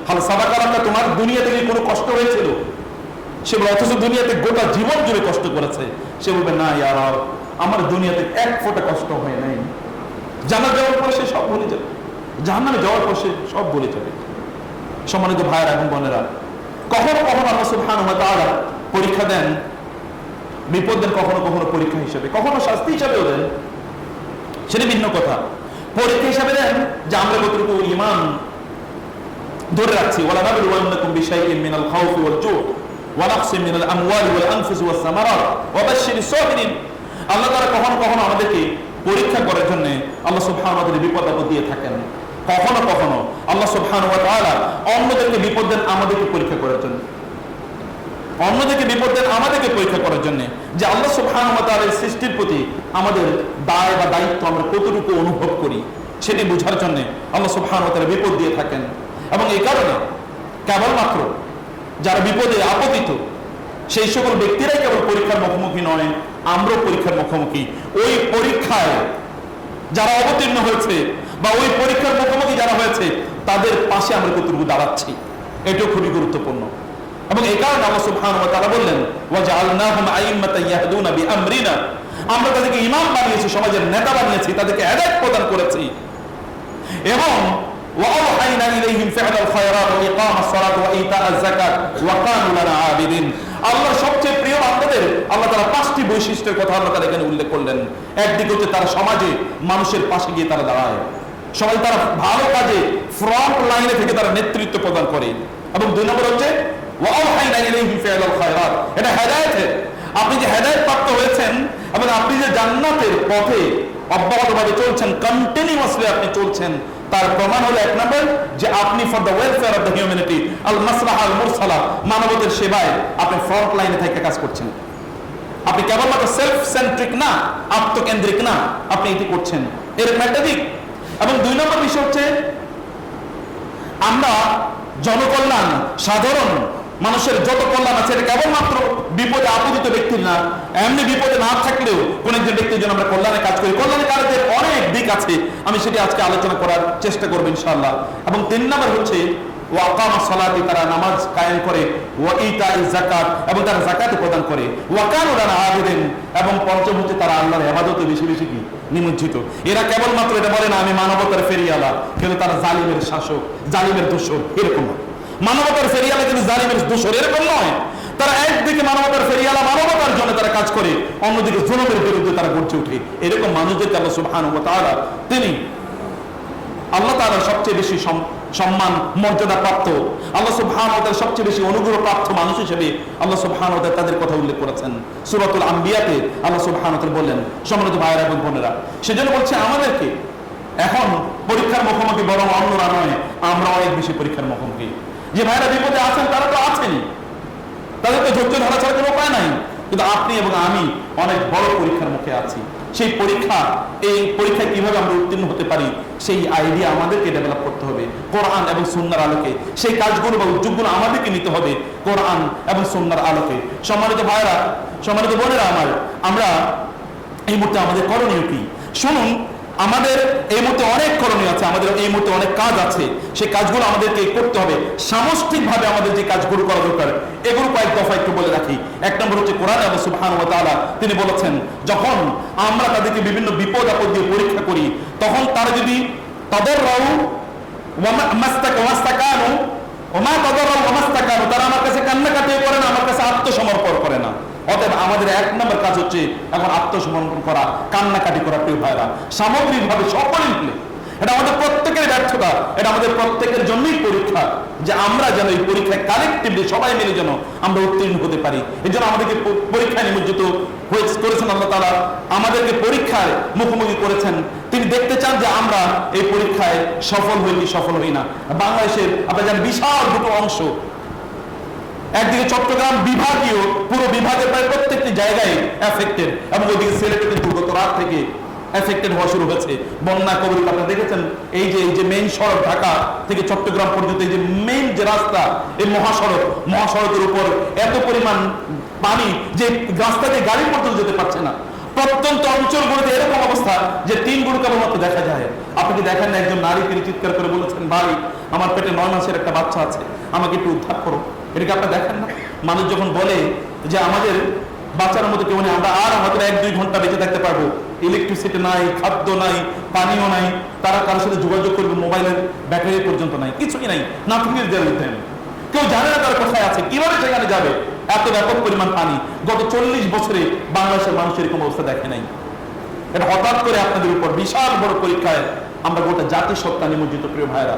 হাল সাবাকালাকা, তোমার দুনিয়া থেকে কোনো কষ্ট হয়েছিল? সে বলে অথচ দুনিয়াতে গোটা জীবন জুড়ে কষ্ট করেছে। সে বলবে না ইয়া রব, আমার দুনিয়াতে এক ফোঁটা কষ্ট হয় নাই। জান্নাত যাওয়ার পর সে সব ভুলে যাবে, জাহান্নামে যাওয়ার পর সে সব ভুলে যাবে। সম্মানিত ভাইয়েরা এবং বোনেরা, কখনো কখনো আল্লাহ সুবহানাহু ওয়া তাআলা পরীক্ষা দেন, বিপদ দেন, কখনো কখনো পরীক্ষা হিসেবে, কখনো শাস্তি হিসেবেও দেন, সেটা ভিন্ন কথা। পরীক্ষা হিসেবে দেন যে আমরা কতটুকু ঈমান ধরে রাখছি। ওয়ালা নাবলুওয়ান্নাকুম বিশাইইন মিনাল খাউফি ওয়াল জু' ওয়া নাকসিম মিনাল আমওয়ালি ওয়াল আনফুসি ওয়াস সামারাত ওয়া বাশশিরিস সাবিরিন। আল্লাহ তাআলা কখনো কখনো আমাদেরকে পরীক্ষা করার জন্য আল্লাহ সুবহানাহু ওয়া তাআলা বিপদ আপদ দিয়ে থাকেন। কখনো কখনো আল্লাহ সুবহানাহু ওয়া তাআলা অন্যদেরকে বিপদ দেন আমাদেরকে পরীক্ষা করার জন্য, অন্যদেরকে বিপদ দেন আমাদেরকে পরীক্ষা করার জন্য, যে আল্লাহ সুবহানাহু ওয়া তাআলার সৃষ্টির প্রতি আমাদের দায় বা দায়িত্ব আমরা কতটুকু অনুভব করি সেটি বোঝার জন্য আল্লাহ সুবহানাহু ওয়া তাআলা বিপদ দিয়ে থাকেন। এবং এই কারণে কেবলমাত্র যারা বিপদে আপতিত সেই সকল ব্যক্তিরাই কেবল পরীক্ষার মুখোমুখি নয়, আমরাও পরীক্ষার মুখোমুখি। ওই পরীক্ষায় যারা অবতীর্ণ হয়েছে বা ওই পরীক্ষার মুখোমুখি যারা হয়েছে তাদের পাশে আমরা কতটুকু দাঁড়াচ্ছি, এটাও খুবই গুরুত্বপূর্ণ। এবং এই কারণে আল্লাহ সুবহানাহু ওয়া তাআলা বললেন ওয়াজআলনাহুম আইম্মাতান ইয়াহদুনা বিআমরিনা, আমরা তাদেরকে ইমাম বানিয়েছি, সমাজের নেতা বানিয়েছি, তাদেরকে হেদায়েত প্রদান করেছি। এবং ওয়াআওহাইনা ইলাইহিম ফি'লাল খায়রাত ওয়া ইকামাস সালাত ওয়া ইতাআজ যাকাত ওয়া কানু লানা আবিদিন। আল্লাহর সবচেয়ে প্রিয় বান্দাদের আল্লাহ তাআলা পাঁচটি বৈশিষ্ট্যের কথা আল্লাহ তাআলা এখানে উল্লেখ করলেন। একদিকে হচ্ছে তারা সমাজে মানুষের পাশে গিয়ে তারা দাঁড়ায়, সবাই তারা ভালো কাজে ফ্রন্ট লাইনে থেকে তারা নেতৃত্ব প্রদান করে। এবং দুই নম্বর হচ্ছে ওয়াআওহাইনা ইলাইহিম ফি'লাল খায়রাত, এটা হেদায়েতের, আপনি যে হেদায়েত প্রাপ্ত হয়েছেন এবং আপনি যে জান্নাতের পথে অব্যাহতভাবে চলছেন, কন্টিনিউয়াসলি আপনি চলছেন, তার প্রমাণ হলো এক নম্বর যে আপনি for the welfare of the humanity আল মাসলাহা আল মুরসালা, মানবতার সেবায় আপনি ফ্রন্ট লাইনে থেকে কাজ করছেন। আপনি কেবলমাত্র সেলফ সেন্ট্রিক না, আত্মকেন্দ্রিক না, আপনি এটি করছেন, এরকম একটা দিক। এবং দুই নম্বর বিষয় হচ্ছে আমরা জনকল্যাণ, সাধারণ মানুষের যত কল্যাণ আছে এটা কেবলমাত্র বিপদে আপতিত ব্যক্তির না, এমনি বিপদে না থাকলেও কোন একজন ব্যক্তির জন্য আমরা কল্যাণে কাজ করি। কল্যাণের কাজের অনেক দিক আছে, আমি সেটি আজকে আলোচনা করার চেষ্টা করবো ইনশাআল্লাহ। এবং তিন নম্বর হচ্ছে ওয়াকামাস সালাতি, তারা নামাজ কায়েম করে, ওয়া ইতাইজ যাকাত, এবং তারা যাকাত প্রদান করে, ওয়া কানু লানা আবিদিন, এবং পঞ্চম হচ্ছে তারা আল্লাহর ইবাদতে বেশি বেশি কি নিমজ্জিত। এরা কেবলমাত্র এটা বলে না আমি মানবতার ফেরিয়ালা, কিন্তু তারা জালিমের শাসক, জালিমের দোসর, এরকম না। মানবতার ফেরিয়ালা কিন্তু জালিমের দোসর এরকম নয়। তারা একদিকে মানবতার ফেরিয়ালা, মানবতার জন্য তারা কাজ করে, অন্যদিকে জুলুমের বিরুদ্ধে তারা গর্জে ওঠে। এরকম মানুষদেরকে আল্লাহ সুবহানাহু ওয়া তাআলা তিনি আল্লাহ তাআলা সবচেয়ে বেশি সম্মান মর্যাদা প্রাপ্ত, আল্লাহ সুবহানাহু ওয়া তাআলা সবচেয়ে বেশি অনুগ্রহ প্রাপ্ত মানুষ হিসেবে আল্লাহ সুবহানাহু ওয়া তাআলা তাদের কথা উল্লেখ করেছেন। সূরাতুল আম্বিয়াতে আল্লাহ সুবহানাহু ওয়া তাআলা বললেন, সম্মানিত ভাইয়েরা এবং বোনেরা, সেজন্য বলছে আমাদেরকে এখন পরীক্ষার মুখোমুখি বরং অন্যরা নয়, আমরা অনেক বেশি পরীক্ষার মুখোমুখি। যে ভাইরা বিপদে আছেন তারা তো আছেনই, তাদের তো ধৈর্য ধরা ছাড়া কোনো উপায় নাই, কিন্তু আপনি এবং আমি অনেক বড় পরীক্ষার মুখে আছি। সেই পরীক্ষা, এই পরীক্ষায় কিভাবে আমরা উত্তীর্ণ হতে পারি সেই আইডিয়া আমাদেরকে ডেভেলপ করতে হবে কোরআন এবং সুন্নাহর আলোকে। সেই কাজগুলো বা উদ্যোগগুলো আমাদেরকে নিতে হবে কোরআন এবং সুন্নাহর আলোকে। সম্মানিত ভাইরা, সম্মানিত বোনেরা আমার, আমরা এই মুহূর্তে আমাদের করণীয় কি শুনুন। আমাদের এই মুহূর্তে অনেক করণীয় আছে, আমাদের এই মুহূর্তে অনেক কাজ আছে, সেই কাজগুলো আমাদেরকে করতে হবে। সামষ্টিকভাবে আমাদের যে কাজগুলো করা দরকার এগুলো কয়েক দফা একটু বলে রাখি। এক নম্বর হচ্ছে কোরআন আল্লাহ সুবহানাহু ওয়া তাআলা তিনি বলেছেন, যখন আমরা তাদেরকে বিভিন্ন বিপদ আপদ দিয়ে পরীক্ষা করি তখন তারা যদি তাদাররাউ ওয়া মাস্তাকানু ওয়া মা তাদাররাউ ওয়া মাস্তাকানু, তারা আমার কাছে কান্নাকাটি করে না, আমার কাছে আত্মসমর্পণ করে না। অতএব আমাদের এক নম্বর কাজ হচ্ছে এখন আত্মসমর্পণ করা, কান্নাকাটি করা। প্রিয় ভাইরা, সামগ্রিকভাবে সকলে মিলে, এটা আমাদের প্রত্যেকের ব্যর্থতা, এটা আমাদের প্রত্যেকের জন্যই পরীক্ষা, যে আমরা যেন এই পরীক্ষায় কালেক্টিভলি সবাই মিলে যেন আমরা উত্তীর্ণ হতে পারি। এই জন্য আমাদেরকে পরীক্ষায় নিমজ্জিত করেছেন আল্লাহ তাআলা, আমাদেরকে পরীক্ষায় মুখোমুখি করেছেন। তিনি দেখতে চান যে আমরা এই পরীক্ষায় সফল হই কি সফল হই না। বাংলাদেশের আপনারা জানেন বিশাল দুটো অংশ, একদিকে চট্টগ্রাম বিভাগীয়, পুরো বিভাগের প্রায় প্রত্যেকটি জায়গায় এফেক্টেড, এবং ওইদিকে সিলেটে কিন্তু গত রাত থেকে এফেক্টেড হওয়া শুরু হয়েছে। বন্যা কবলিত আপনারা দেখেছেন, এই যে মেইন সড়ক ঢাকা থেকে চট্টগ্রাম পর্যন্ত এই যে মেইন যে রাস্তা, এই মহাসড়কের উপর এত পরিমাণ পানি যে রাস্তা দিয়ে গাড়ি পর্যন্ত যেতে পারছে না। প্রত্যন্ত অঞ্চলগুলোতে এরকম অবস্থা যে 3 গরু কেবলমাত্র দেখা যায়। আপনি কি দেখেন না, একজন নারী তিনি চিৎকার করে বলেছেন, ভাই আমার পেটে 9 মাসের একটা বাচ্চা আছে, আমাকে একটু উদ্ধার করো। এটাকে আপনি দেখেন না? মানুষ যখন বলে যে আমাদের বাচ্চার মতো কেউ নেই, আমরা আর হয়তো 1-2 ঘন্টা বেঁচে থাকতে পারবো, ইলেকট্রিসিটি নাই, খাদ্য নাই, পানিও নাই, তারা কারোর সাথে যোগাযোগ করবে, মোবাইলের ব্যাটারি পর্যন্ত নাই, কিছুই নাই, নাথিংয়ের দেয়ার উইথ দেম। কেউ জানে না তারা কোথায় আছে, কিভাবে সেখানে যাবে। এত ব্যাপক পরিমাণ পানি গত 40 বছরে বাংলাদেশের মানুষের এরকম অবস্থা দেখে নাই। এটা হঠাৎ করে আপনাদের উপর বিশাল বড় পরীক্ষায় আমরা গোটা জাতি সত্তা নিমজ্জিত। প্রিয় ভাইরা,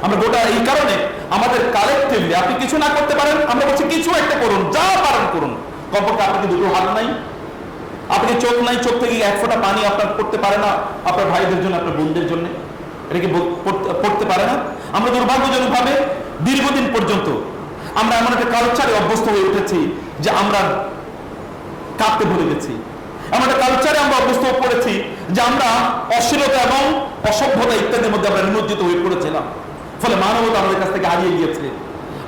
আমরা গোটা এই কারণে আমাদের কালেক্টিভলি, আপনি কিছু না করতে পারেন, আমরা বলছি কিছু একটা করুন, যা পারেন করুন। কমপক্ষে আপনাকে 2টো হাত নাই, আপনি চোখ নাই, চোখ থেকে 1 ফোঁটা পানি আপনার পড়তে পারে না আপনার ভাইদের জন্য, আপনার বোনদের জন্য, এটা কি পড়তে পারে না? আমরা দুর্ভাগ্যজনক ভাবে দীর্ঘদিন পর্যন্ত আমরা এমন একটা কালচারে অভ্যস্ত হয়ে উঠেছি যে আমরা কাঁদতে ভুলে গেছি। এমন একটা কালচারে আমরা অভ্যস্ত হয়ে পড়েছি যে আমরা অশ্লীলতা এবং অসভ্যতা ইত্যাদির মধ্যে আমরা নিমজ্জিত হয়ে পড়েছিলাম। ফলে মানবতা আমাদের কাছ থেকে হারিয়ে গিয়েছে।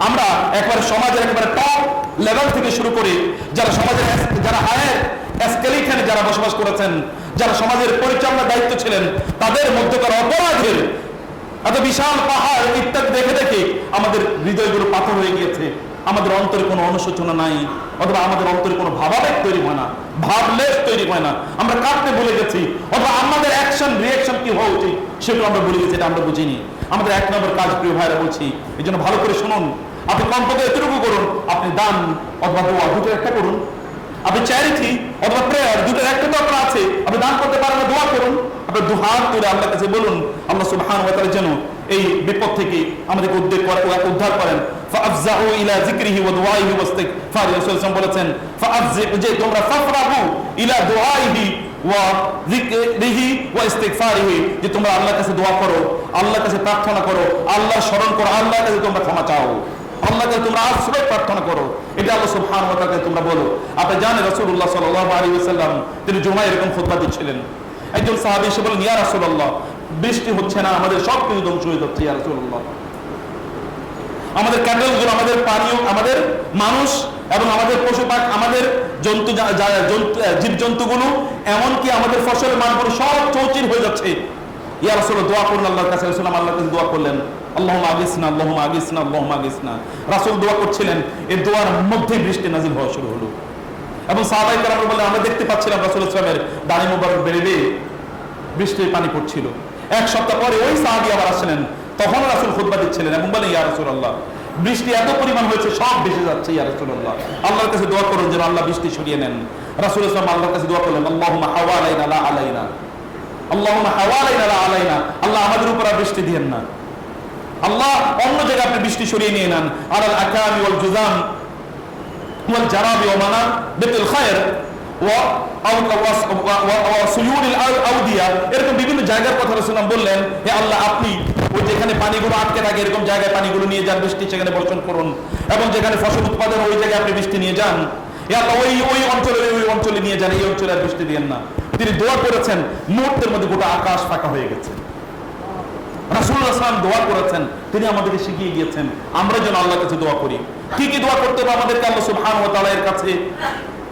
আমরা একবারে সমাজের একেবারে টপ লেভেল থেকে শুরু করে যারা সমাজের যারা হায়ার এসকেলেশনে যারা বসবাস করেছেন, যারা সমাজের পরিচালনার দায়িত্ব ছিলেন, তাদের মধ্যকার অপরাধের এত বিশাল পাহাড় ইত্যাদি দেখে দেখে আমাদের হৃদয়গুলো পাথর হয়ে গিয়েছে। আমাদের অন্তরে কোনো অনুশোচনা নাই, অথবা আমাদের অন্তরে কোনো ভাবাবেগ তৈরি হয় না, ভাবলেস তৈরি হয় না। আমরা কাঁদতে ভুলে গেছি, অথবা আমাদের অ্যাকশন রিয়াকশন কি হওয়া উচিত সেগুলো আমরা ভুলে গেছি, এটা আমরা বুঝিনি। আমাদের 1 নম্বর কাজ, প্রিয় ভাইরা বলছি, এই জন্য ভালো করে শুনুন। আপনি কমপক্ষে এতটুকু করুন, আপনি দান অথবা দোয়া দুটোর একটা করুন। আপনি চ্যারিটি অথবা প্রেয়ার দুটোর একটা তো আপনার আছে, আপনি দান করতে পারেন না, দোয়া করুন। আপনার 2 হাত তুলে আল্লাহর কাছে বলুন, আল্লাহ সুবহানাহু ওয়া তাআলা যেন এই বিপদ থেকে আমাদেরকে উদ্ধার করেন। ফাআফজাউ ইলা যিকরিহি ওয়া দুআইহি ওয়াস্তিগফার। রাসূল সাল্লাল্লাহু আলাইহি ওয়াসাল্লাম বলেছেন, ফাআফজি, যে তোমরা ফাফরাহু ইলা দুআইহি ওয়া যিকরিহি ওয়া ইস্তিগফারিহি, যে তোমরা আল্লাহর কাছে দোয়া করো, আল্লাহর কাছে প্রার্থনা করো, আল্লাহর স্মরণ করো, আল্লাহর কাছে তোমরা ক্ষমা চাও, আল্লাহর কাছে তোমরা আশ্রয় প্রার্থনা করো। এটা আল্লাহ সুবহানাহু ওয়া তাআলাকে তোমরা বলো। আপনি জানেন রাসূলুল্লাহ সাল্লাল্লাহু আলাইহি ওয়াসাল্লাম তিনি জুমায় এরকম খুতবা দিচ্ছিলেন। একজন সাহাবী এসে বলেন, ইয়া রাসূলুল্লাহ, বৃষ্টি হচ্ছে না, আমাদের সব কিছু ধ্বংস হয়ে যাচ্ছে ইয়া রাসূলুল্লাহ। আমাদের ক্যাটেলগুলো, আমাদের পানীয়, আমাদের মানুষ এবং আমাদের পশু পাখি, আমাদের জীবজন্তুগুলো, এমনকি আমাদের ফসলের মানগুলো সব চৌচির হয়ে যাচ্ছে। ইয়া রাসূলুল্লাহ, দোয়া করুন আল্লাহর কাছে। রাসূলুল্লাহ আল্লাহর কাছে দোয়া করলেন, আল্লাহুম্মা আগিসনা, আল্লাহুম্মা আগিসনা, আল্লাহুম্মা আগিসনা। রাসূল দোয়া করছিলেন, এই দোয়ার মধ্যেই বৃষ্টি নাযিল হওয়া শুরু হলো। এবং সাহাবায়ে কেরাম বললেন, আমরা দেখতে পাচ্ছিলাম রাসূল সাল্লাল্লাহু আলাইহি ওয়াসাল্লামের দাড়ি মোবারক বেড়ে বেড়ে বৃষ্টির পানি পড়ছিল। 1 সপ্তাহ পরে ওই সাহাবী আবার আসলেন, তখন রাসূল খুতবা দিচ্ছিলেন এবং বলেন, ইয়া রাসূলুল্লাহ, বৃষ্টি এত পরিমাণ হয়েছে, সব ভেসে যাচ্ছে ইয়া রাসূলুল্লাহ, আল্লাহর কাছে দোয়া করুন যেন আল্লাহ বৃষ্টি সরিয়ে নেন। রাসূল সাল্লাল্লাহু আলাইহি ওয়াসাল্লাম আল্লাহর কাছে দোয়া করলেন, আল্লাহুম্মা হাওয়ালাইনা লা আলাইনা, আল্লাহুম্মা হাওয়ালাইনা লা আলাইনা, আল্লাহ আমাদের উপর আর বৃষ্টি দিয়েন না, আল্লাহ অন্য জায়গায় আপনি বৃষ্টি সরিয়ে নিয়ে নেন। আলাল আকামি ওয়াল জুজাম ওয়াল জারাবি ওয়া মানা বিল খায়র ওয়া সুয়ুরিল আউদিয়া, এরকম বিভিন্ন জায়গার কথা রাসূলুল্লাহ বললেন, হে আল্লাহ, আপনি ওই যেখানে পানিগুলো আটকে থাকে এরকম জায়গায় পানিগুলো নিয়ে যান, বৃষ্টি সেখানে বর্ষণ করুন, এবং যেখানে ফসল উৎপাদন ওই জায়গায় আপনি বৃষ্টি নিয়ে যান। হে আল্লাহ, ওই অঞ্চলে নিয়ে যান, এই অঞ্চলে আর বৃষ্টি দিয়েন না। তিনি দোয়া করেছেন, মুহূর্তের মধ্যে গোটা আকাশ ফাঁকা হয়ে গেছে। রাসূলুল্লাহ সাল্লাল্লাহু আলাইহি ওয়াসাল্লাম দোয়া করেছেন, তিনি আমাদেরকে শিখিয়ে গিয়েছেন আমরা যেন আল্লাহর কাছে দোয়া করি। কি কি দোয়া করতে হবে আমাদেরকে আল্লাহ সুবহানাহু ওয়া তাআলা এর কাছে,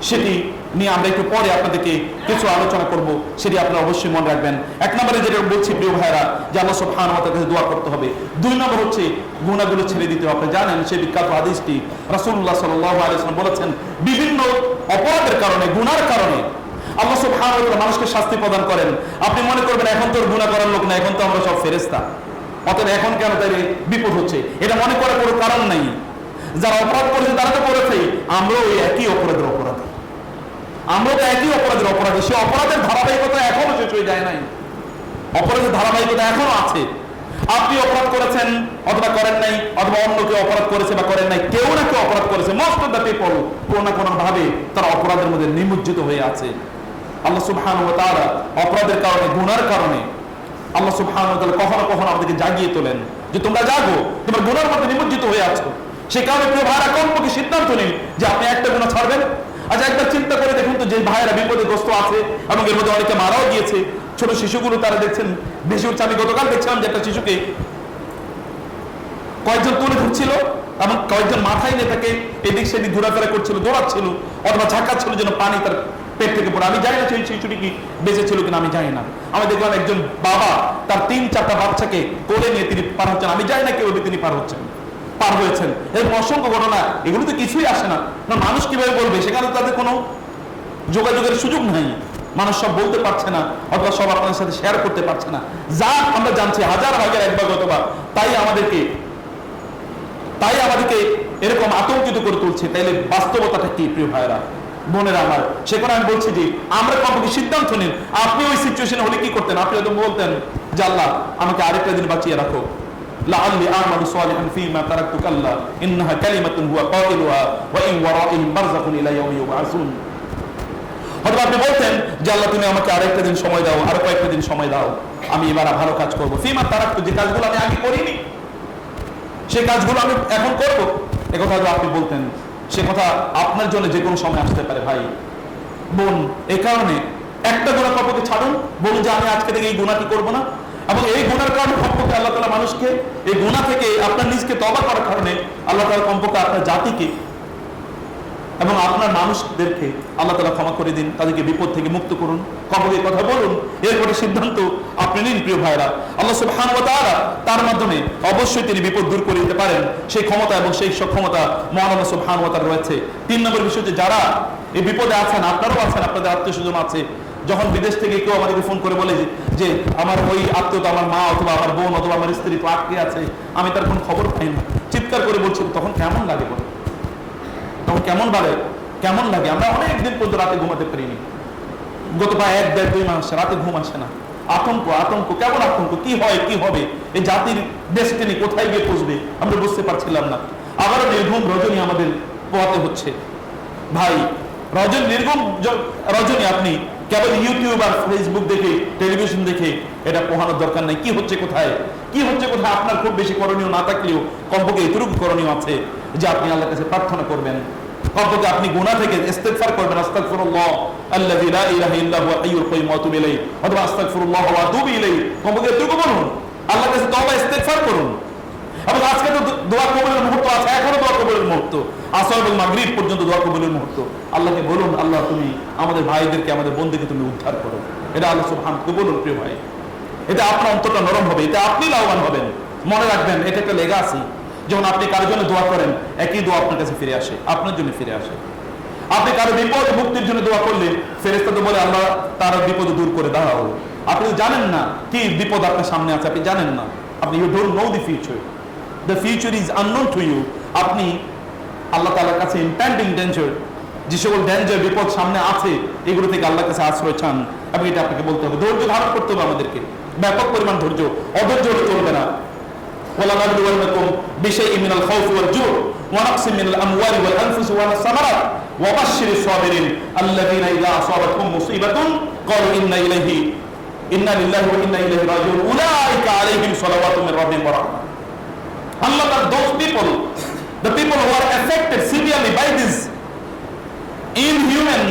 সেটি নিয়ে আমরা একটু পরে আপনাদেরকে কিছু আলোচনা করব, সেটি আপনারা অবশ্যই মনে রাখবেন। 1 নম্বরে যেটা বলছি প্রিয় ভাইরা, যে আল্লাহ সুবহানাহু ওয়া তাআলার কাছে দোয়া করতে হবে। 2 নম্বর হচ্ছে গুনাহগুলো ছেড়ে দিতে হবে। আপনি জানেন সেই বিখ্যাত হাদিসটি, রাসূলুল্লাহ সাল্লাল্লাহু আলাইহি ওয়াসাল্লাম বলেছেন, বিভিন্ন অপরাধের কারণে, গুনার কারণে আল্লাহ সুবহানাহু ওয়া তাআলা মানুষকে শাস্তি প্রদান করেন। আপনি মনে করবেন এখন তো গুনাহ করার লোক না, এখন তো আমরা সব ফেরেশতা, অতএব এখন কেন তাই বিপদ হচ্ছে, এটা মনে করার কোনো কারণ নাই। যারা অপরাধ করেছে তারা তো করেছেই, আমরাও ওই একই অপরাধের অপরাধী, আমরা তো একই অপরাধের অপরাধী। সে অপরাধের ধারাবাহিকতা এখনো শেষ হয়ে যায় নাই, অপরাধের ধারাবাহিকতা এখনো আছে। আপনি অপরাধ করেছেন অথবা করেন নাই, অথবা অন্য কেউ অপরাধ করেছে বা করেন নাই, কেউ না কেউ অপরাধ করেছে। মোস্ট অফ দ্য পিপল কোনো না কোনো ভাবে তারা অপরাধের মধ্যে নিমজ্জিত হয়ে আছে। আল্লাহ সুবহানাহু ওয়া তাআলা অপরাধের কারণে, গুনার কারণে আল্লাহ সুবহানাহু ওয়া তাআলা কখনো কখনো আমাদেরকে জাগিয়ে তোলেন যে তোমরা জাগো, তোমরা গুনার মধ্যে নিমজ্জিত হয়ে আছো। সে কারণে প্রিয় ভাইরা, কমপক্ষে সিদ্ধান্ত নিন যে আপনি একটা গুনাহ ছাড়বেন, আচ্ছা একবার চিন্তা করে দেখুন তো, যে ভাইয়েরা বিপদগ্রস্ত আছে এবং এর মধ্যে অনেকে মারাও গিয়েছে, ছোট শিশুগুলো তারা দেখছেন বেশি উঠছে। আমি গতকাল দেখছিলাম যে একটা শিশুকে কয়েকজন তুলে ধরছিল এবং কয়েকজন মাথায় নিয়ে তাকে এদিক সেদিক ঘোরাফেরা করছিল, দৌড়াচ্ছিল অথবা ঝাঁকাচ্ছিল যেন পানি তার পেট থেকে পড়ে। আমি জানি না সেই শিশুটি কি বেঁচে ছিল কিনা, আমি জানি না। আমি দেখলাম একজন বাবা তার 3-4টা বাচ্চাকে কোলে নিয়ে তিনি পার হচ্ছেন। আমি জানি না কিভাবে তিনি পার হয়েছেন। এরকম অসংখ্য ঘটনা, এগুলো তো কিছুই আসে না। মানুষ কিভাবে বলবে, সেখানে তাদের কোনো যোগাযোগের সুযোগ নাই। মানুষ সব বলতে পারছে না অথবা সব আপনার সাথে শেয়ার করতে পারছে না। যা আমরা জানছি হাজার ভাগের এক ভাগ অথবা তাই আমাদেরকে এরকম আতঙ্কিত করে তুলছে। তাইলে বাস্তবতাটা কি প্রিয় ভাইরা বোনেরা আমার? সেখানে আমি বলছি যে আমরা কমপক্ষে সিদ্ধান্ত নিন। আপনি ওই সিচুয়েশনে হলে কি করতেন? আপনি হয়তো বলতেন যে আল্লাহ আমাকে আরেকটা দিন বাঁচিয়ে রাখো, লাআল্লি আমালু সালিহান ফীমা তারাকতু কাল্লা ইন্নাহা কালিমাতুন হুয়া কাইলুহা ওয়া ইন ওয়ারাইহিম বারযাখুন ইলা ইয়াউমি ইউবআসুন। হয়তো আপনি বলতেন যে আল্লাহ তুমি আমাকে আরেকটা দিন সময় দাও, আরো কয়েকটা দিন সময় দাও, আমি এবার ভালো কাজ করবো। ফীমা তারাকতু, যে কাজগুলো আমি আগে করিনি সেই কাজগুলো আমি এখন করবো। একথা যদি আপনি বলতেন, সে কথা আপনার জন্য যে কোনো সময় আসতে পারে ভাই বোন। এই কারণে একটা গুনাহ কমপক্ষে ছাড়ুন, বলুন যে আমি আজকে থেকে এই গুনাহটি করবো না। এবং এই গুনার কারণে কমপক্ষে আল্লাহ তাআলা মানুষকে এই গুনাহ থেকে আপনার নিজকে তওবা করার কারণে আল্লাহ তাআলা কমপক্ষে আপনার জাতিকে এবং আপনার মানুষদেরকে আল্লাহ তাআলা ক্ষমা করে দিন, তাদেরকে বিপদ থেকে মুক্ত করুন। কমপক্ষে কথা বলুন, এরপরে সিদ্ধান্ত আপনি নিন প্রিয় ভাইরা। আল্লাহ সুবহানাহু ওয়া তাআলা তার মাধ্যমে অবশ্যই তিনি বিপদ দূর করে দিতে পারেন। সেই ক্ষমতা এবং সেই সক্ষমতা মহান আল্লাহ সুবহানাহু ওয়া তাআলা রয়েছে। 3 নম্বর বিষয়, যে যারা এই বিপদে আছেন, আপনারাও আছেন, আপনাদের আত্মীয় স্বজন আছে, যখন বিদেশ থেকে কেউ আমাদেরকে ফোন করে বলে যে আমার ওই আত্মীয়, আমার মা অথবা আমার বোন অথবা আমার স্ত্রী তো আটকে আছে, আমি তার কোনো খবর পাই না, চিৎকার করে বলছি, তখন কেমন লাগে বলে? তখন কেমন লাগে? আমরা অনেকদিন পর্যন্ত রাতে ঘুমাতে পারিনি, গত প্রায় 1-1.5-2 মাস রাতে ঘুম আসে না। আতঙ্ক, কেমন আতঙ্ক, কি হয় কি হবে, এই জাতির ডেস্টিনি কোথায় গিয়ে পৌঁছবে আমরা বুঝতে পারছিলাম না। আবারও নির্ঘুম রজনী আমাদের পোহাতে হচ্ছে ভাই। নির্ঘুম রজনী আপনি কেবল ইউটিউব আর ফেসবুক দেখে, টেলিভিশন দেখে এটা পোহানোর দরকার নাই। কি হচ্ছে কোথায় আপনার খুব বেশি করণীয় না থাকলেও কমপক্ষে এতটুকু করণীয় আছে যে আপনি আল্লাহর কাছে প্রার্থনা করবেন। কমপক্ষে আপনি গুনাহ থেকে ইস্তিগফার করবেন, আস্তাগফিরুল্লাহ আল্লাযী লা ইলাহা ইল্লা হুয়া হাইয়ুল কাইয়্যুম ওয়া আতুবু ইলাইহি, অথবা আস্তাগফিরুল্লাহ ওয়া আতুবু ইলাইহি। কমপক্ষে এতটুকু বলুন, আল্লাহর কাছে তওবা ইস্তিগফার করুন। এবং আজকে তো দোয়া কবুলের মুহূর্ত আছে, এখনো দোয়া কবুলের মুহূর্ত, আসর এবং মাগরিব পর্যন্ত দোয়া কবুলের মুহূর্ত। আল্লাহকে বলুন, আল্লাহ তুমি আমাদের ভাইদেরকে, আমাদের বোনদেরকে তুমি উদ্ধার করো। এটা আল্লাহ সুবহানাহু বলুন প্রিয় ভাই। এটা আপনার অন্তরটা নরম হবে, এটা আপনি লাভবান হবেন। মনে রাখবেন, এটা একটা লেগাসি। যখন আপনি কারোর জন্য দোয়া করেন, একই দোয়া আপনার কাছে ফিরে আসে, আপনার জন্য ফিরে আসে। আপনি কারো বিপদ মুক্তির জন্য দোয়া করলে ফেরেশতা তো বলে আল্লাহ তার বিপদ দূর করে দাও। আপনি জানেন না কি বিপদ আপনার সামনে আছে, আপনি জানেন না, আপনি you don't know the future, the future is unknown to you. আপনি আল্লাহ তাআলার কাছে ইম্পেন্ডিং ডেঞ্জার, যে সকল ডেঞ্জার বিপদ সামনে আছে, এগুলো থেকে আল্লাহর কাছে আশ্রয় চান। এবং এটা আপনাকে বলতে হবে, ধৈর্য ধারণ করতে হবে আমাদেরকে, ব্যাপক পরিমাণ ধৈর্য, অধৈর্য হলে চলবে না। وَلَنَبْلُوَنَّكُمْ بِشَيْءٍ مِنَ الْخَوْفِ وَالْجُوعِ وَنَقْصٍ مِنَ الْأَمْوَالِ وَالْأَنفُسِ وَالثَّمَرَاتِ وَبَشِّرِ الصَّابِرِينَ الَّذِينَ إِذَا أَصَابَتْهُمْ مُصِيبَةٌ قَالُوا إِنَّا لِلَّهِ وَإِنَّا إِلَيْهِ رَاجِعُونَ أُولَٰئِكَ عَلَيْهِمْ صَلَوَاتٌ مِّن رَّبِّهِمْ وَرَحْمَةٌ. Allah, those people, the people who are affected severely by this inhuman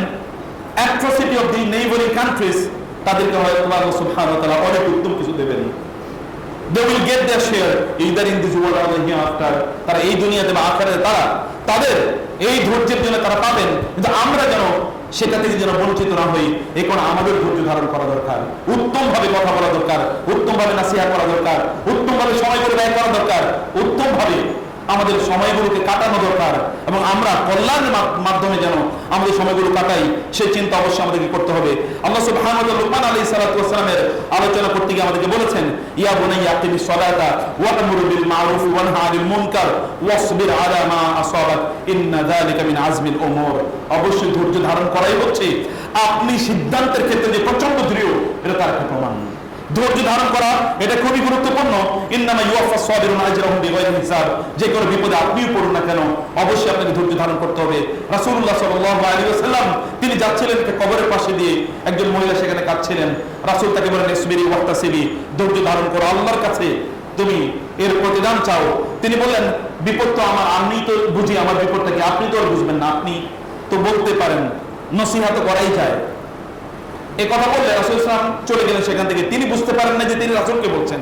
atrocity of the neighboring countries, তাদেরকে হয়তো আল্লাহ সুবহানাহু ওয়া তাআলা অনেক উত্তম কিছু দেবেন। They will get their share either in this world or hereafter. তারা এই দুনিয়াতে বা আখিরাতে তাদের এই ধৈর্যের জন্য তারা পাবেন। কিন্তু আমরা যেন সেটা থেকে যেন বঞ্চিত না হই, এই কারণে আমাদের ধৈর্য ধারণ করা দরকার, উত্তম ভাবে কথা বলা দরকার, উত্তম ভাবে নাসিহা করা দরকার, উত্তম ভাবে সময়গুলো ব্যয় করা দরকার, উত্তম ভাবে আমাদের সময়গুলোকে কাটানো দরকার। এবং আমরা কল্যাণের মাধ্যমে যেন আমাদের সময়গুলো কাটাই, সেই চিন্তা অবশ্যই আমাদেরকে করতে হবে। আল্লাহ সুবহানাহু ওয়া তাআলা লুকমান আলাইহিস সালাতু ওয়াস সালামের আলোচনা করতে গিয়ে আমাদেরকে বলেছেন, ইয়া বুনাইয়া আকিমিস সালাতা ওয়া'মুর বিল মা'রুফ ওয়ানহা আনিল মুনকার ওয়াসবির আলা মা আসাবাক ইন্না যালিকা মিন আজমিল উমুর। অবশ্যই ধৈর্য ধারণ করাই হচ্ছে আপনি সিদ্ধান্তের ক্ষেত্রে যে প্রচন্ড দৃঢ়, এটা তার একটা প্রমাণ। ধৈর্য ধারণ করা এটা খুবই গুরুত্বপূর্ণ। ইন্নামা ইউওয়াফাস সাবিরুনা আজরাহুম বিগাইরি হিসাব। যে কোনো বিপদে আপনিও পড়ুন না কেন, অবশ্যই আপনাকে ধৈর্য ধারণ করতে হবে। রাসূলুল্লাহ সাল্লাল্লাহু আলাইহি ওয়াসাল্লাম তিনি যাচ্ছিলেন একটা কবরের পাশে দিয়ে, একজন মহিলা সেখানে কাঁদছিলেন। রাসূল তাকে বলেন, ইসবিরি ওয়াহতাসিবি, ধৈর্য ধারণ করো, আল্লাহর কাছে তুমি এর প্রতিদান চাও। তিনি বললেন, বিপদ তো আমার, আমি তো বুঝি আমার বিপদটা কি, আপনি তো আর বুঝবেন না। আপনি তো বলতে পারেন, নসিহত করাই যায়। এ কথা বললে রাসূল ইসলাম চলে গেলেন সেখান থেকে। তিনি বুঝতে পারেন না যে তিনি রাসূলকে বলছেন।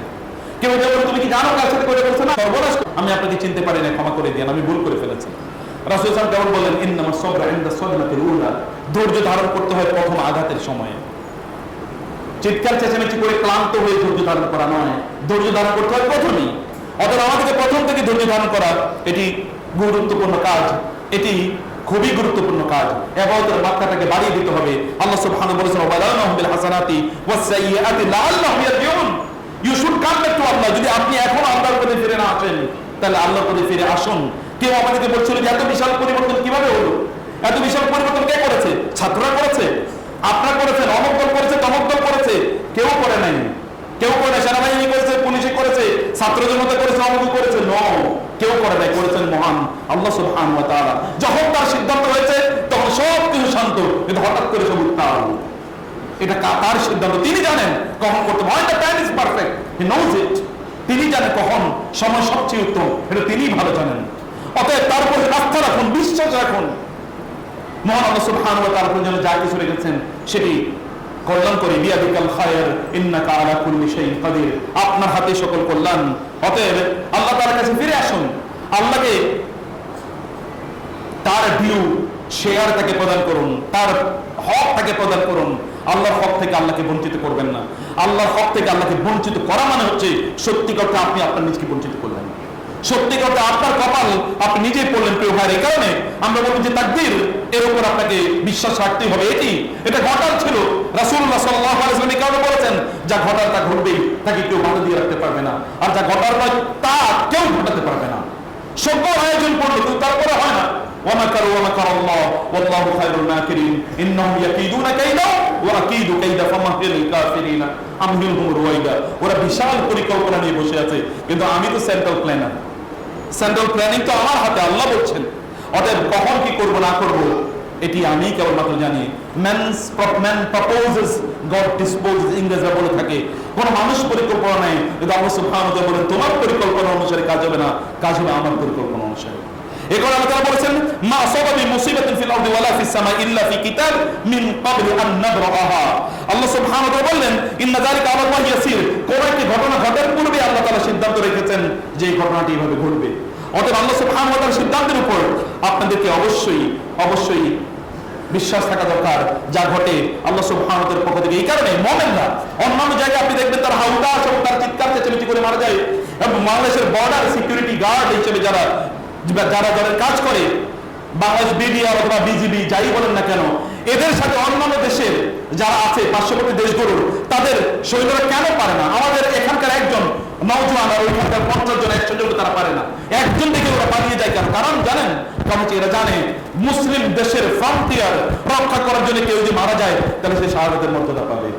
কেউ বলে, তুমি কি জানো কার সাথে করে বলছো না? সর্বনাশ, আমি আপনাকে চিনতে পারি না, ক্ষমা করে দিন, আমি ভুল করে ফেলেছি। রাসূল ইসলাম কেমন বললেন, ইন্নামাস সাবরু ইনদা সাদমাতিল উলা, ধৈর্য ধারণ করতে হয় প্রথম আঘাতের সময়ে। চিৎকার চেঁচামেচি করে ক্লান্ত হয়ে ধৈর্য ধারণ করা নয়, ধৈর্য ধারণ করতে হয় প্রথমেই। অতএব আমাদেরকে প্রথম থেকে ধৈর্য ধারণ করা এটি গুরুত্বপূর্ণ কাজ, এটি খুবই গুরুত্বপূর্ণ কাজ। ইবাদতের মাত্রাটাকে বাড়িয়ে দিতে হবে। আল্লাহ সুবহানাহু ওয়া তাআলা ওয়ালানাহুম বিল হাসানাতি ওয়াস সাইয়্যাতি লাআল্লাহুম ইয়ারজিউন। You should come back to Allah. যদি আপনি এখন আল্লাহর প্রতি ফিরে না আসেন, তাহলে আল্লাহর প্রতি ফিরে আসুন। কেউ আমাদেরকে বলছিল যে এত বিশাল পরিবর্তন কিভাবে হলো? এত বিশাল পরিবর্তন কে করেছে? ছাত্ররা করেছে, আপনারা করেছেন, অমুক দল করেছে, তমুক দল করেছে। কেউ করে নাই, কেউ করে নাই। সেনাবাহিনী করেছে, পুলিশে করেছে, ছাত্র জনতা করেছে, অমুক করেছে। নো, কেউ করে নাই, করেছেন মহান আল্লাহ সুবহানাহু ওয়া তাআলা। যখন তার সিদ্ধান্ত হয়েছে তখন সব কিছু শান্ত, কিন্তু হঠাৎ করে সব উত্তাল। এটা তার সিদ্ধান্ত, তিনি জানেন কখন করতে হবে। The time is perfect, he knows it. তিনি জানেন কখন সময় সবচেয়ে উত্তম, এটা তিনিই ভালো জানেন। অতএব তার উপর আস্থা রাখুন, বিশ্বাস রাখুন। মহান আল্লাহ সুবহানাহু ওয়া তাআলা জন্য যা কিছু রেখেছেন সেটি কল্যাণ করে, বিয়াদিকাল খায়র ইন্নাকা আলা কুল্লি শাইইন কাদির, আপনার হাতে সকল কল্যাণ। অতএব আল্লাহ তাআলার কাছে ফিরে আসুন, আল্লাহকে তার ডিউ শেয়ার তাকে প্রদান করুন, তার হক তাকে প্রদান করুন। আল্লাহর হক থেকে আল্লাহকে বঞ্চিত করবেন না। আল্লাহর হক থেকে আল্লাহকে বঞ্চিত করা মানে হচ্ছে সত্যি কথা আপনি আপনার নিজকে বঞ্চিত করলেন, সত্যি কথা আপনার কপাল আপনি নিজেই পড়লেন। প্রিয় ভাই, এই কারণে আমরা বলবো যে তাকদীর এর উপর আপনাকে বিশ্বাস রাখতেই হবে। এটা ঘটার ছিল। রাসূলুল্লাহ সাল্লাল্লাহু আলাইহি ওয়াসাল্লাম এই কারণে বলেছেন, যা ঘটার তা ঘটবেই, তাকে কেউ বাধা দিয়ে রাখতে পারবে না। আর যা ঘটার নয় তা কেউ ঘটাতে পারবে না। সকল আয়োজন করলো কিন্তু তারপরে হয় না। ওয়া মাকারু ওয়া মাকারাল্লাহ ওয়াল্লাহু খায়রুল মাকিরিন ইন্নাহুম ইয়াকিদুনা কাইদা ওয়া আকিদু কাইদা ফামাহিল কাফিরিনা আমহিলহুম রুয়াইদা। ওরা বিশাল পরিকল্পনা নিয়ে বসে আছে, কিন্তু আমি তো সেন্ট্রাল প্ল্যানার। সেন্ট্রাল প্ল্যানিং তো আমার হাতে, আল্লাহ বলছেন। অতএব কখন কি করব না করব এটি আমি কেবলমাত্র জানি। ম্যান প্রপোজেস, গড ডিসপোজেস, ইংরেজরা বলে থাকে। কোন মানুষ পরিকল্পনা নেই, কিন্তু আল্লাহ সুবহানাহু ওয়া তাআলা বলেন তোমার পরিকল্পনা অনুসারে কাজ হবে না, কাজ হবে আমার পরিকল্পনা অনুসারে। এরপর আল্লাহ তাআলা বলেছেন, মা আসাবা মুসিবাতিন ফিল আরদি ওয়ালা ফিস সামাই ইল্লা ফি কিতাব মিন ক্বাবলি আন নাবরাহা। আল্লাহ সুবহানাহু ওয়া তাআলা বললেন, ইন্না যালিকা আলা আল্লাহি ইয়াসির। কোন একটি ঘটনা ঘটার পূর্বে আল্লাহ তাআলা সিদ্ধান্ত রেখেছেন যে এই ঘটনাটি এভাবে ঘটবে। অতএব আল্লাহ সুবহানাহু ওয়া তাআলার সিদ্ধান্তের উপর আপনাদেরকে অবশ্যই বিশ্বাস থাকা দরকার। যা ঘটে আল্লাহ সুবহানাহু ওয়া তাআলার পক্ষ থেকে। এই কারণে মুমিনরা অন্যান্য জায়গায় আপনি দেখবেন তার হাউতাস এবং তার চিৎকার চেঁচামেচি করে মারা যায়, এবং বাংলাদেশের বর্ডার সিকিউরিটি গার্ড হিসেবে যারা কাজ করে, বাংলাদেশ বিডিআর অথবা বিজিবি যাই বলেন না কেন, এদের সাথে অন্যান্য দেশের যারা আছে পার্শ্ববর্তী দেশগুলোর তাদের সৈন্যরা কেন পারে না? আমাদের এখানকার একজন নওজোয়ান আর ওইখানকার 50 জন 100 জন তারা পারে না। একজন থেকে ওরা পালিয়ে যায় কেন? কারণ জানেন, কারণ এরা জানে মুসলিম দেশের ফ্রন্টিয়ার রক্ষা করার জন্য কেউ যদি মারা যায় তাহলে সে শাহাদাতের মর্যাদা পাবে।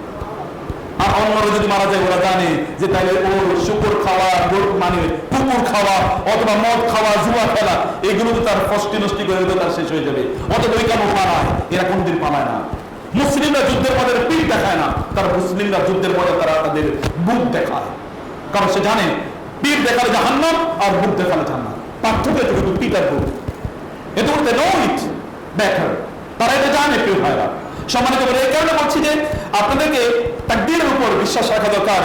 আর অন্যরা যদি মারা যায় ওরা জানে যে তাহলে ওর শুকর খাওয়া, মানে কুকুর খাওয়া অথবা মদ খাওয়া, জুয়া খেলা, এগুলো তো তার ফষ্টি নষ্টি করে দিতে তার শেষ হয়ে যাবে। অথবা ওই কেন পালায়? এরা কোনদিন পালায় না। মুসলিমরা যুদ্ধের পরে পিঠ দেখায় না, তারা মুসলিমরা যুদ্ধের পরে তারা তাদের বুক দেখায়। কারণ সে জানে পিঠ দেখালে জাহান্নাম আর বুক দেখালে জান্নাত। পার্থক্য কিন্তু পিঠ আর বুক। এটা বলতে নো ইট বেটার, তারা এটা জানে। প্রিয় ভাইরা, সম্মানিত করে এই কারণে বলছি যে আপনাদেরকে তাকদীরের উপর বিশ্বাস রাখা দরকার।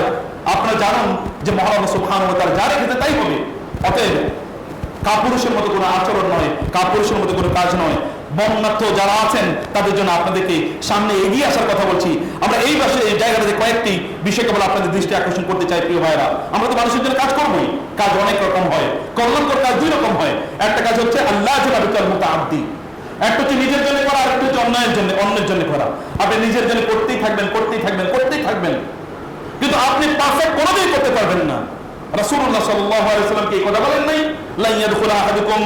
আপনারা জানুন যে মহান আল্লাহ সুবহানাহু ওয়া তাআলা যা রেখেছে তাই হবে। অতএব কাপুরুষের মতো কোনো আচরণ নয়, কাপুরুষের মতো কোনো কাজ নয়। বন্যার্থ যারা আছেন তাদের জন্য আপনাদেরকে সামনে এগিয়ে আসার কথা বলছি। আমরা এই জায়গাটাতে কয়েকটি বিষয় কেবল আপনাদের দৃষ্টি আকর্ষণ করতে চাই। প্রিয় ভাইরা, আমরা তো মানুষের জন্য কাজ করবোই। কাজ অনেক রকম হয়, কল্যাণকর কাজ দুই রকম হয়। একটা কাজ হচ্ছে আল্লাহ বিল মুতাআদ্দি, একটা হচ্ছে নিজের জন্য করা, আর একটা হচ্ছে অন্যের জন্য করা। আপনি নিজের জন্য করতেই থাকবেন, কিন্তু আপনি পারফেক্ট কোনোদিন করতে পারবেন না। রাসূলুল্লাহ সাল্লাল্লাহু আলাইহি ওয়াসাল্লাম কি কথা বলেন নাই, লা ইয়াদখুলু আহাদুকুম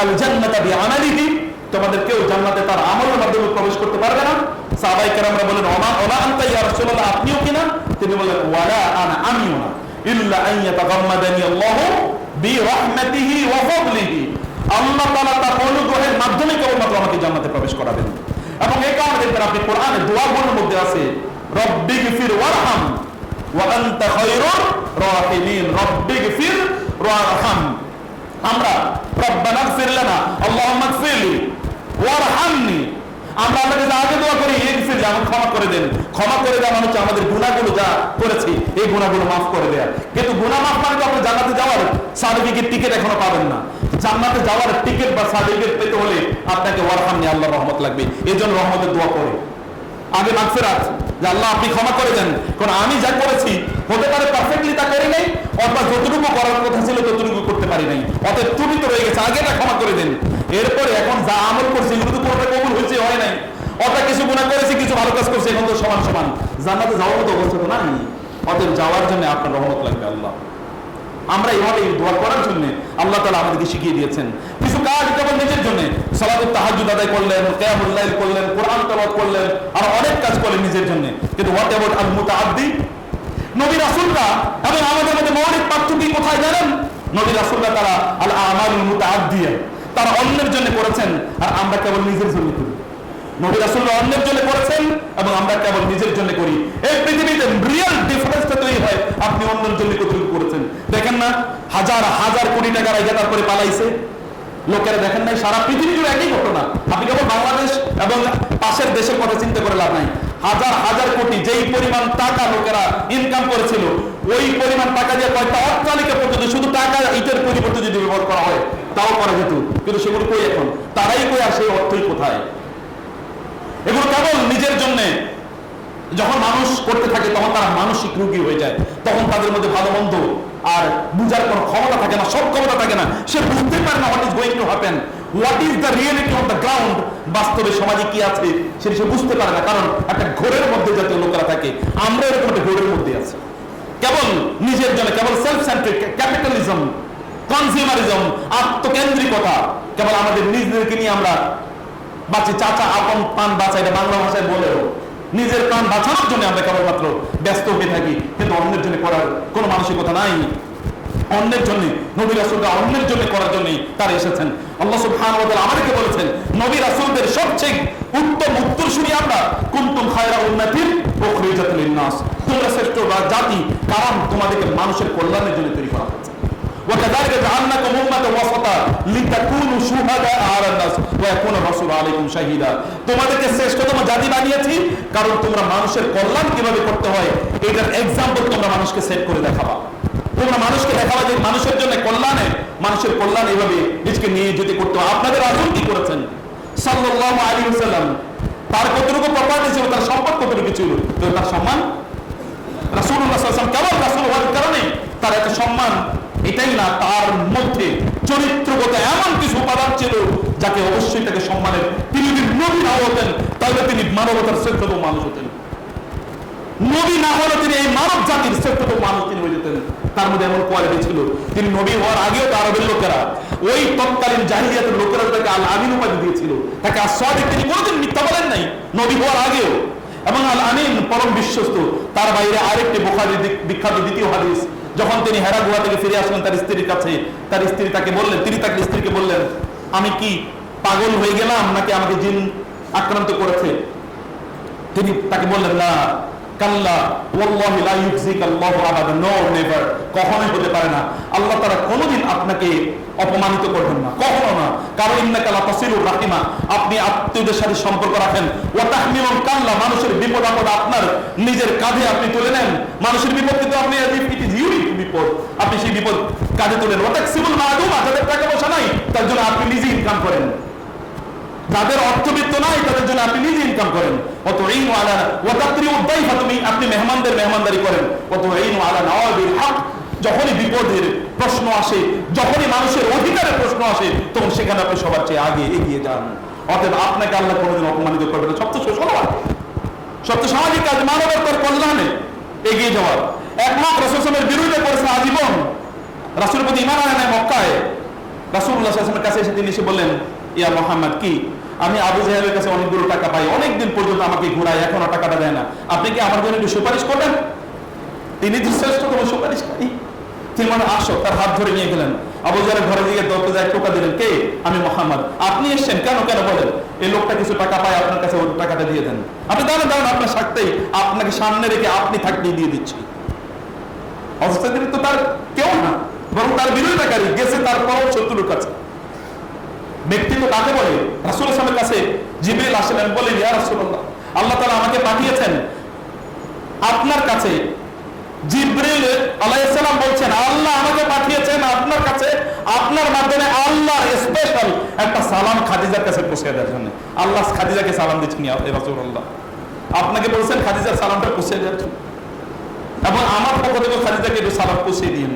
আল জান্নাতা বিআমালিহি, তোমাদের কেউ জান্নাতে তার আমলের মাধ্যমে প্রবেশ করতে পারবে না। সাহাবায়ে কেরামরা বলেন, ওয়া আনতা ইয়া রাসূলুল্লাহ, আপনিও কিনা? তিনি বলেন, ওয়ালা আনা, আমিও না, ইল্লা আন ইয়াতাগাম্মাদানি আল্লাহু বিরাহমাতিহি ওয়া ফাদলিহি, আল্লাহ তাআলা তার অনুগ্রহের মাধ্যমে কেবলমাত্র আমাকে জান্নাতে প্রবেশ করাবেন। এবং এই কারণে দেখবেন আপনি কোরআনে দোয়াগুলোর মধ্যে আছে, রব্বিগফির ওয়ারহাম ওয়া আনতা খায়রুর রাহিমিন। রব্বিগফির ওয়ারহাম, আমরা রব্বানা গফির লানা, আল্লাহুম্মা গফিরলি ওয়ারহামনি, আমরা আল্লাহকে আগে দোয়া করি ইগফিরলি, আমাকে ক্ষমা করে দেন। ক্ষমা করে দেওয়া মানে হচ্ছে আমাদের গুনাহগুলো যা করেছি এই গুনাহগুলো মাফ করে দেয়া। কিন্তু গুনাহ মাফ মানে তো আপনি জান্নাতে যাওয়ার সার্টিফিকেট, টিকিট এখনো পাবেন না। জান্নাতে যাওয়ার টিকিট বা সার্টিফিকেট পেতে হলে আপনাকে ওয়ারহামনি, আল্লাহর রহমত লাগবে। এই জন্য রহমতের দোয়া করে আগে মাগফিরাত, যে আল্লাহ আপনি ক্ষমা করে দেন, কারণ আমি যা করেছি হতে পারে পারফেক্টলি তা করি নাই, অথবা যতটুকু করার কথা ছিল ততটুকু করতে পারি নাই, অতএব ত্রুটি তো রয়ে গেছে, আগে এটা ক্ষমা করে দেন। এরপরে এখন যা আমল করছি এগুলো তো কোনটা কবুল হয়েছে হয় নাই, অর্থাৎ কিছু গুনাহ করেছি কিছু ভালো কাজ করছি, এখন তো সমান সমান জান্নাতে যাওয়ার মতো অবস্থা তো নাই। অতএব যাওয়ার জন্য আপনার রহমত লাগবে আল্লাহ। আমরা এইভাবে দোয়া করার জন্য আল্লাহ তাআলা আমাদেরকে শিখিয়ে দিয়েছেন। কিছু কাজ কেবল নিজের জন্য, সালাতুত তাহাজ্জুদ আদায় করলেন, কিয়ামুল লাইল করলেন, কোরআন তেলাওয়াত করলেন, আর অনেক কাজ করলেন নিজের জন্য। কিন্তু হোয়াট অ্যাবাউট আল মুতাআদ্দি? নবী রাসূলরা এবং আমাদের মধ্যে মৌলিক পার্থক্য কোথায় জানেন? নবী রাসূলরা তারা আল আমালুল মুতাআদ্দিয়া, তারা অন্যের জন্য করেছেন আর আমরা কেবল নিজের জন্য করি। নবী রাসূলরা অন্যের জন্য করেছেন এবং আমরা কেবল নিজের জন্য করি। এই পৃথিবীতে রিয়েল ডিফারেন্সটা তৈরি হয় আপনি অন্যের জন্য কতটুকু করেছেন। দেখেন না হাজার হাজার কোটি টাকা রেখে তারপরে পালাইছে লোকেরা, দেখেন নাই সারা পৃথিবী জুড়ে একই ঘটনা। আপনি কেবল বাংলাদেশ এবং পাশের দেশের কথা চিন্তা করে লাভ নাই। হাজার হাজার কোটি যেই পরিমাণ টাকা লোকেরা ইনকাম করেছিল, ওই পরিমাণ টাকা দিয়ে কয়েকটা অট্টালিকা পর্যন্ত শুধু টাকা ইটের পরিবর্তে যদি ব্যবহার করা হয় তাও করা যেত, কিন্তু সেগুলো কই এখন? তারাই কই আর সেই অর্থই কোথায়? এগুলো কেবল নিজের জন্য যখন মানুষ করতে থাকে তখন তারা মানসিক রোগী হয়ে যায়, তখন তাদের মধ্যে ভালো মন্দ আর বুঝার কোনো ক্ষমতা থাকে না, সব ক্ষমতা থাকে না, সে বুঝতে পারে না what is going to happen, what is the reality of the ground, বাস্তবে সমাজে কি আছে সেটা সে বুঝতে পারে না, কারণ একটা ঘোরের মধ্যে জাতীয় লোকেরা থাকে। আমরা এরকম একটা ঘোরের মধ্যে আছি, কেবল নিজের জন্য, কেবল সেলফ সেন্ট্রিক, ক্যাপিটালিজম, কনজিউমারিজম, আত্মকেন্দ্রিকতা, কেবল আমাদের নিজেদেরকে নিয়ে আমরা বাঁচি। চাচা আপন প্রাণ বাঁচা, এটা বাংলা ভাষায় বলেও নিজের প্রাণ বাঁচানোর জন্য আমরা কেবলমাত্র ব্যস্ত হয়ে থাকি, কিন্তু অন্যের জন্য করার কোনো মানসিকতা নাই। অন্যের জন্য নবী রাসূলরা অন্যের জন্য করার জন্যই তারা এসেছেন। আল্লাহ সুবহানাহু ওয়া তাআলা আমাদেরকে বলেছেন নবী রাসূলদের সবচেয়ে উত্তম উত্তরসূরি আমরা, কুনতুম খায়রা উম্মাতিন উখরিজাত লিন-নাস, তোমরা শ্রেষ্ঠ জাতি, কারণ তোমাদেরকে মানুষের কল্যাণের জন্য তৈরি করা হয়েছে। وكذلك جعلناكم أمة وسطا لتكونوا شهداء على الناس ويكون الرسول عليكم شهيدا, তোমাদেরকে শ্রেষ্ঠতম জাতি বানিয়েছি কারণ তোমরা মানুষের কল্যাণ কিভাবে করতে হয় এটার এক্সাম্পল তোমরা মানুষকে সেট করে দেখাবা। তোমরা মানুষকে দেখাবা যে মানুষের জন্য কল্যাণে, মানুষের কল্যাণ এইভাবে নিজকে নিয়ে যদি করতে হয়। আপনাদের রাসূল কি করেছেন সাল্লাল্লাহু আলাইহি ওয়াসাল্লাম? তার কতটুকু প্রপার্টি ছিল, তার সম্পদ কতটুকু ছিল, তো তার সম্মান রাসূলুল্লাহ সাল্লাল্লাহু আলাইহি ওয়াসাল্লাম কেবল রাসূল হওয়ার কারণে তার এত সম্মান এটাই না, তার মধ্যে চরিত্রগত এমন কিছু উপাদান ছিল যাকে অবশ্যই তাকে সম্মানের, তিনি যদি নবী না হতেন তাহলে তিনি মানবতার শ্রেষ্ঠতম মানুষ হতেন। নবী না হলে তিনি এই মানব জাতির শ্রেষ্ঠতম মানুষ তিনি হয়ে যেতেন। তার মধ্যে এমন কোয়ালিটি ছিল, তিনি নবী হওয়ার আগেও তো আরবের লোকেরা, ওই তৎকালীন জাহিলিয়াতের লোকেরা তাকে আল আমিন উপাধি দিয়েছিল, তাকে আস-সাদিক, তিনি কোনোদিন মিথ্যা বলেন নাই নবী হওয়ার আগেও, এবং আল আমিন পরম বিশ্বস্ত। তার বাইরে আরেকটি বুখারীর বিখ্যাত দ্বিতীয় হাদিস, যখন তিনি হেরা গুহা থেকে ফিরে আসলেন তার স্ত্রীর কাছে, তার স্ত্রী তাকে বললেন, তিনি তাকে স্ত্রীকে বললেন আমি কি পাগল হয়ে গেলাম নাকি আমাকে জিন আক্রান্ত করেছে? তিনি তাকে বললেন না, কাল্লা ওয়াল্লাহি লা ইউখজিকা আল্লাহু আবাদা, নো নেভার, কখনোই হতে পারে না, আল্লাহ তাআলা কোনোদিন আপনাকে অপমানিত করবেন না, কখনো না, কারণ ইন্নাকা লা তাসিলুর রাহিমা, আপনি আত্মীয়দের সাথে সম্পর্ক রাখেন, ওয়া তাহমিলুল কাল্লা, মানুষের বিপদ আপদ আপনার নিজের কাঁধে আপনি তুলে নেন, মানুষের বিপদ কিন্তু আপনি বিপদ আপনি সেই বিপদ কাঁধে তোলেন, ওয়া তাকসিবুল মাদুমা, যাদের টাকা পয়সা নাই তার জন্য আপনি নিজে ইনকাম করেন, যাদের অর্থবিত্ত নাই তাদের জন্য আপনি নিজে ইনকাম করেন, ওয়াতুঈনু আলা ওয়া তাকরিমু দাইফা, তুমি আপনি মেহমানদের মেহমানদারি করেন, ওয়াতুঈনু আলা নওয়াবিল হক, যখনই বিপদের প্রশ্ন আসে, যখনই মানুষের অধিকারের প্রশ্ন আসে তখন সেখানে আপনি সবার চেয়ে আগে এগিয়ে যান। অতএব আপনাকে আল্লাহ কোনোদিন অপমানিত করবে না। সবচেয়ে সোজা, সবচেয়ে সামাজিক কাজ মানবতার কল্যাণে এগিয়ে যাওয়ার। এক লোক রাসূল সাল্লাল্লাহু আলাইহি ওয়াসাল্লামের বিরুদ্ধে করেছে আজীবন, রাসূলের প্রতি ঈমান আনে নাই মক্কায়, রাসূলুল্লাহ সাল্লাল্লাহু আলাইহি ওয়াসাল্লামের কাছে এসে তিনি এসে বললেন, ইয়া মুহাম্মদ, কি আমি আবু জাহেলের কাছে অনেকগুলো টাকা পাই, অনেকদিন পর্যন্ত আমাকে ঘুরায়, এখনো টাকাটা দেয় না, আপনি কি আমার জন্য একটু সুপারিশ করবেন? তিনি তো শ্রেষ্ঠতম সুপারিশকারী, তিনি মানে আসো, তার হাত ধরে নিয়ে গেলেন, আবু জাহেলের ঘরে দিকে দরজা যায় টোকা দিলেন, কে? আমি মুহাম্মদ, আপনি এসেছেন কেন? কেন বলেন, এই লোকটা কিছু টাকা পায়, আপনার কাছে ওই টাকাটা দিয়ে দেন, আপনি দাঁড়ান দাঁড়ান, আপনার সাথেই আপনাকে সামনে রেখে আপনি থাকতে দিয়ে দিচ্ছি। অবস্থা তো তার কেউ না, বরং তার বিরোধিতাকারী গেছে তার পরম শত্রুর কাছে। ব্যক্তি তো কাকে বলে? রাসূল সাল্লাল্লাহু আলাইহি ওয়াসাল্লামের কাছে জিবরিল আসলেন, বলেন ইয়া রাসূলুল্লাহ, আল্লাহ তাআলা আমাকে পাঠিয়েছেন আপনার কাছে। জিবরিল আলাইহিস সালাম বলছেন আল্লাহ আমাকে পাঠিয়েছেন আপনার কাছে, আপনার মাধ্যমে আল্লাহর স্পেশাল একটা সালাম খাদিজার কাছে পৌঁছে দেওয়ার জন্য। আল্লাহ খাদিজাকে সালাম দিচ্ছেন ইয়া রাসূলুল্লাহ, আপনাকে বলছেন খাদিজার সালামটা পৌঁছে দেওয়ার জন্য, এবং আমার পক্ষ থেকে খাদিজাকে একটু সালাম পৌঁছে দিন।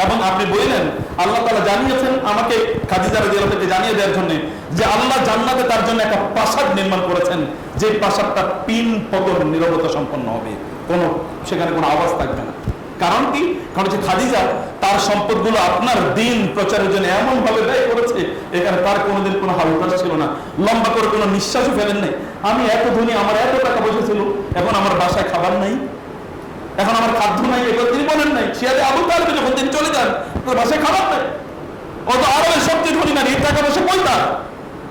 এবং আপনি বললেন আল্লাহ তাআলা জানিয়েছেন আমাকে খাদিজা রাদিয়াল্লাহু আনহাকে জানিয়ে দেওয়ার জন্য যে আল্লাহ জান্নাতে তার জন্য একটা প্রাসাদ নির্মাণ করেছেন, যে প্রাসাদটা পিন পতন নীরবতা সম্পন্ন হবে, সেখানে কোনো আওয়াজ থাকবে না। কারণ কি? কারণ যে খাদিজা তার সম্পদগুলো আপনার দিন প্রচারের জন্য এমন ভাবে ব্যয় করেছে, এখানে তার কোনোদিন কোনো হালুকাশ ছিল না, লম্বা করে কোনো নিঃশ্বাসও ফেলেন নাই। আমি এত ধনী, আমার এত টাকা পয়সা ছিল, এখন আমার বাসায় খাবার নাই, এখন আমার খাদ্য নাই, এগুলো তিনি বলেন নাই। সিয়াদে আবু তালেব যখন তিনি চলে যান, তার বাসায় খাবার নাই। ও তো আরবের সবচেয়ে ধনী নারী, টাকা পয়সা কই তার?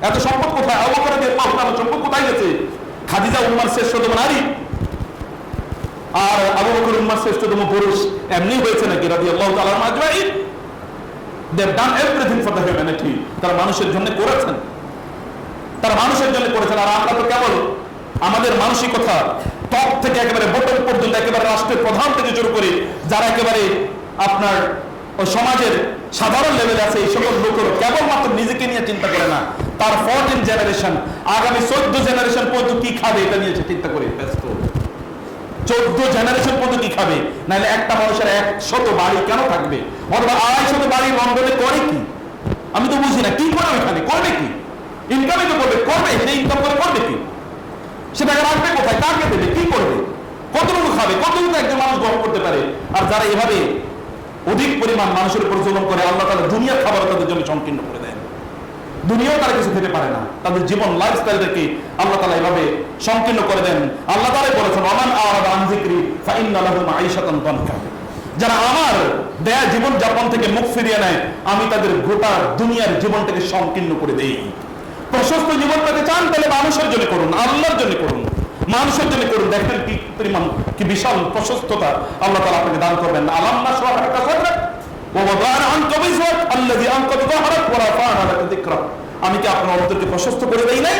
এত সম্পদ কোথায়? আবু বকর রাদিয়াল্লাহু তাআলা সম্পদ কোথায় গেছে? খাদিজা উম্মার শ্রেষ্ঠতম নারী, আর আবু বকর উম্মার শ্রেষ্ঠতম পুরুষ এমনি হয়েছে নাকি? রাদিয়াল্লাহু তাআলা আজমাইন। They have done everything for the humanity. তারা মানুষের জন্য করেছেন, তারা মানুষের জন্য করেছেন। আর আমরা তো কেবল আমাদের মানসিকতা টপ থেকে একেবারে বটম পর্যন্ত, একেবারে রাষ্ট্রের প্রধান থেকে শুরু করে যারা একেবারে আপনার ওই সমাজের সাধারণ লেভেলে আছে, এই সকল লোকের কেবলমাত্র নিজেকে নিয়ে চিন্তা করে না, তার 14 জেনারেশন, আগামী 14 জেনারেশন পর্যন্ত কি খাবে এটা নিয়ে চিন্তা করে ব্যস্ত। 14 জেনারেশন পর্যন্ত কি খাবে? নাহলে একটা মানুষের 100 বাড়ি কেন থাকবে, অথবা 250 বাড়ি লন্ডনে করে কি? আমি তো বুঝি না কি করে, ওইখানে করবে কি? ইনকামই তো করবে, সেই ইনকাম করে করবে কি? সেটাকে রাখবে কোথায়? কাকে দেবে? কি করবে? কতটুকু খাবে? কতটুকু একজন মানুষ গ্রহণ করতে পারে? আর যারা এভাবে অধিক পরিমাণ মানুষের উপর জুলুম করে, আল্লাহ তাআলা দুনিয়ার খাবার তাদের জন্য সংকীর্ণ করে দেন, দুনিয়াও তারা কিছু খেতে পারে না, তাদের জীবন লাইফস্টাইলটাকে আল্লাহ তাআলা এভাবে সংকীর্ণ করে দেন। আল্লাহ তাআলা বলেছেন ওমান আরাদা আন যিকরি ফাইন্না লাহু মাঈশাতান দানকা, যারা আমার দেয়া জীবন যাপন থেকে মুখ ফিরিয়ে নেয়, আমি তাদের গোটা দুনিয়ার জীবনটাকে সংকীর্ণ করে দেই। প্রশস্ত জীবন পেতে চান তাহলে মানুষের জন্য করুন, আল্লাহর জন্য করুন, মানুষের জন্য করুন। দেখেন কি পরিমাণ, কি বিশাল প্রশস্ততা আল্লাহ তাআলা আপনাকে দান করবেন। আলাম নাশরাহ লাকা সাদরাক ওয়া ওয়াদা'না আনকা বিজরাক আল্লাযী আনকাযা যাহরাক ওয়া রাফা'না লাকা যিকরাক। আমি কি আপনার অন্তরকে প্রশস্ত করে দেই নাই?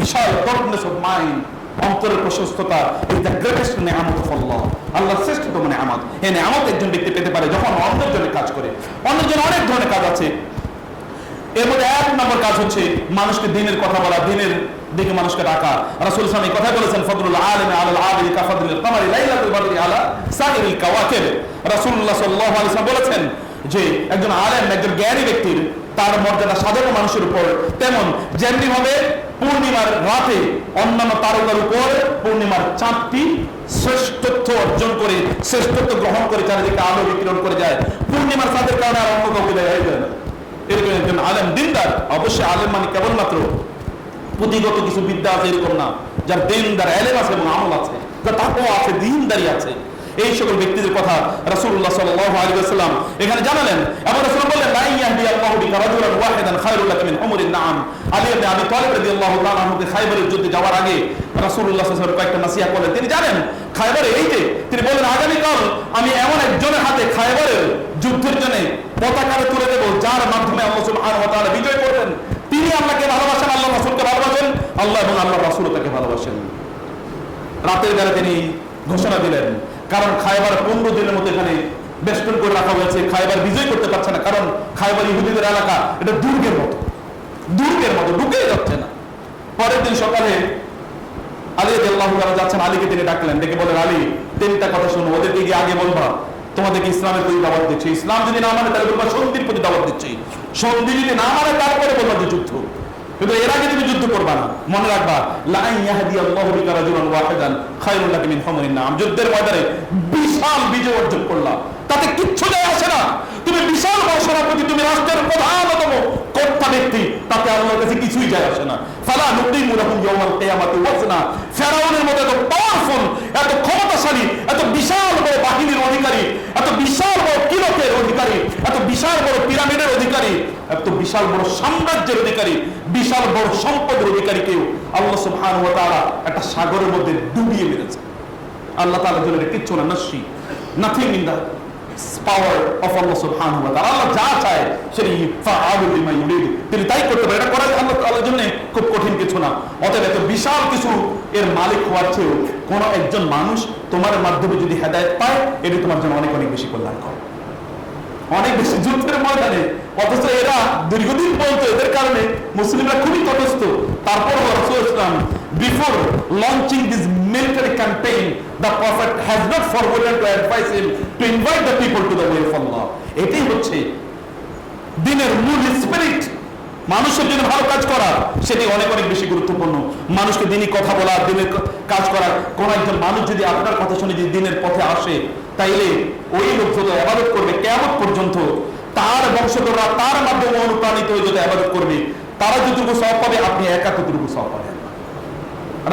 বিশাল ব্রডনেস অফ মাইন্ড, অন্তরের প্রশস্ততা ইজ দ্য গ্রেটেস্ট নিয়ামত অফ আল্লাহ, আল্লাহর শ্রেষ্ঠতম নিয়ামত। এই নিয়ামত একজন ব্যক্তি পেতে পারে যখন অন্যের জন্য কাজ করে। অন্যের জন্য অনেক ধরনের কাজ আছে, এর মধ্যে 1 নম্বর কাজ হচ্ছে মানুষকে দিনের কথা বলা, দিনের দিকে মানুষকে ডাকা। রাসূল সাল্লাল্লাহু আলাইহি ওয়াসাল্লাম কথা বলেছেন ফাদলুল আলিমি আলাল আবিদি কাফাদলিল কমারি লাইলাতুল বদরি আলা সাইরিল কাওয়াকিব। রাসূলুল্লাহ সাল্লাল্লাহু আলাইহি ওয়াসাল্লাম বলেছেন যে একজন আলেম, একজন জ্ঞানী ব্যক্তির তার মর্যাদা সাধারণ মানুষের উপর তেমন, যেমনি ভাবে পূর্ণিমার রাতে অন্যান্য তারকার উপর পূর্ণিমার চাঁদটি শ্রেষ্ঠত্ব অর্জন করে, শ্রেষ্ঠত্ব গ্রহণ করে চারিদিকে আলো বিকিরণ করে যায়। পূর্ণিমার চাঁদের কারণে আর অন্য কাউকে দেখা যায় না। এরকম একজন আলেম দিনদার, অবশ্যই আলেম মানে কেবলমাত্র পুঁথিগত কিছু বিদ্যা আছে এরকম না, যার দিনদার এলেম আছে এবং আমল আছে, যার তাকওয়া আছে, দিনদারি আছে, এই সকল ব্যক্তিদের কথা রাসূলুল্লাহ সাল্লাল্লাহু আলাইহি ওয়াসাল্লাম এখানে জানালেন। এবং রাসূল বললেন লা ইয়াহদিয়াল্লাহু বিকা রাজুলান ওয়াহিদান খায়রুল লাকা মিন উমরিন নাআম। আলী ইবনে আবি তালিব রাদিয়াল্লাহু তাআলা আনহু খায়বরের যুদ্ধে যাওয়ার আগে রাসূলুল্লাহ সাল্লাল্লাহু আলাইহি ওয়াসাল্লাম কয়েকটা নসিহত করলেন। তিনি জানেন খায়বরে এই যে তিনি বলেন আগামী কাল আমি এমন একজনের হাতে খায়বরের যুদ্ধের জন্য পতাকাটা তুলে দেব, যার মাধ্যমে আল্লাহ সুবহানাহু ওয়া তাআলা বিজয় করবেন। তিনি আল্লাহকে ভালোবাসেন, আল্লাহ রাসূলকে ভালোবাসেন, আল্লাহ এবং আল্লাহর রাসূলও তাকে ভালোবাসেন। রাতের বেলা তিনি ঘোষণা দিলেন, কারণ খায়বার 15 দিনের মতো এখানে বেষ্টন করে রাখা হয়েছে, খায়বার বিজয় করতে পারছে না, কারণ খায়বার ইহুদিদের এলাকা, এটা দুর্গের মতো ঢুকে যাচ্ছে না। পরের দিন সকালে আলী রাদিয়াল্লাহু তাআলা যাচ্ছেন, আলীকে তিনি ডাকলেন, ডেকে বলেন আলী 3টা কথা শুনো, ওদেরকে গিয়ে আগে বলবা তোমাদেরকে ইসলামের প্রতি দাওয়াত দিচ্ছি, ইসলাম যদি না মানে তাহলে বলবা সন্ধির প্রতি দাওয়াত দিচ্ছি, সন্ধি যদি না মানে তারপরে বলবা যে যুদ্ধ, কিন্তু এর আগে তুমি যুদ্ধ করবা না। মনে রাখবা লা ইয়াহদিয়াল্লাহু বিকা রাজুলান ওয়াহিদান খায়রুল লাকা মিন হুমরিন নাআম। যুদ্ধের ময়দানে বিশাল বিজয় অর্জন করলা, তাতে কিচ্ছু যায় আসে না, তুমি বিশাল বড় সেনাপতি, তুমি রাষ্ট্রের প্রধানতম কর্তা ব্যক্তি, তাতে আল্লাহর কাছে কিছুই যায় আসে না। ফালা নুকিমু লাহুম ইয়াওমাল কিয়ামাতি ওয়াজনা। ফেরাউনের মতো এত পাওয়ারফুল, এত ক্ষমতাশালী, এত বিশাল বড় বাহিনীর অধিকারী, এত বিশাল বড় কিলকের অধিকারী, এত বিশাল বড় পিরামিডের অধিকারী, এত বিশাল বড় সাম্রাজ্যের অধিকারী, বিশাল বড় সম্পদের অধিকারী কেউ আল্লাহ সুবহানাহু ওয়া তাআলা একটা সাগরের মধ্যে ডুবিয়ে মেরেছে। আল্লাহ তাআলার জন্য কিচ্ছু না, nothing in that. Power of Allah সুবহানাহু ওয়া তাআলা। আল্লাহ যা চায় সেটা ফাআলু লিমা ইউরিদ, তিনি তাই করতে পারেন। এটা করা আল্লাহর জন্য খুব কঠিন কিছু না। অতএব এত বিশাল কিছু এর মালিক হওয়ার চেয়েও কোন একজন মানুষ তোমার মাধ্যমে যদি হেদায়েত পায়, এটি তোমার জন্য অনেক অনেক বেশি কল্যাণকর, অনেক বেশি যুদ্ধের ময়দানে। অথচ এরা দীর্ঘদিন বলতো, এদের কারণে মুসলিমরা খুবই তটস্থ। তারপর রাসূল ইসলাম before launching this military campaign, the prophet has not forgotten to advise him to invite the people to the way of Allah. এটাই হচ্ছে দ্বীনের মূল স্পিরিট, মানুষের জন্য ভালো কাজ করা, সেটি অনেক অনেক বেশি গুরুত্বপূর্ণ। মানুষকে দ্বীনি কথা বলা, দ্বীনের কাজ করা। কোন একজন মানুষ যদি আপনার কথা শুনে যদি দ্বীনের পথে আসে, তাইলে ওই লোক যত ইবাদত করবে কিয়ামত পর্যন্ত, তার বংশধররা তার মাধ্যমে অনুপ্রাণিত হয়ে যত ইবাদত করবে, তারা যতটুকু সওয়াব পাবে, আপনি একা ততটুকু সওয়াব পাবেন।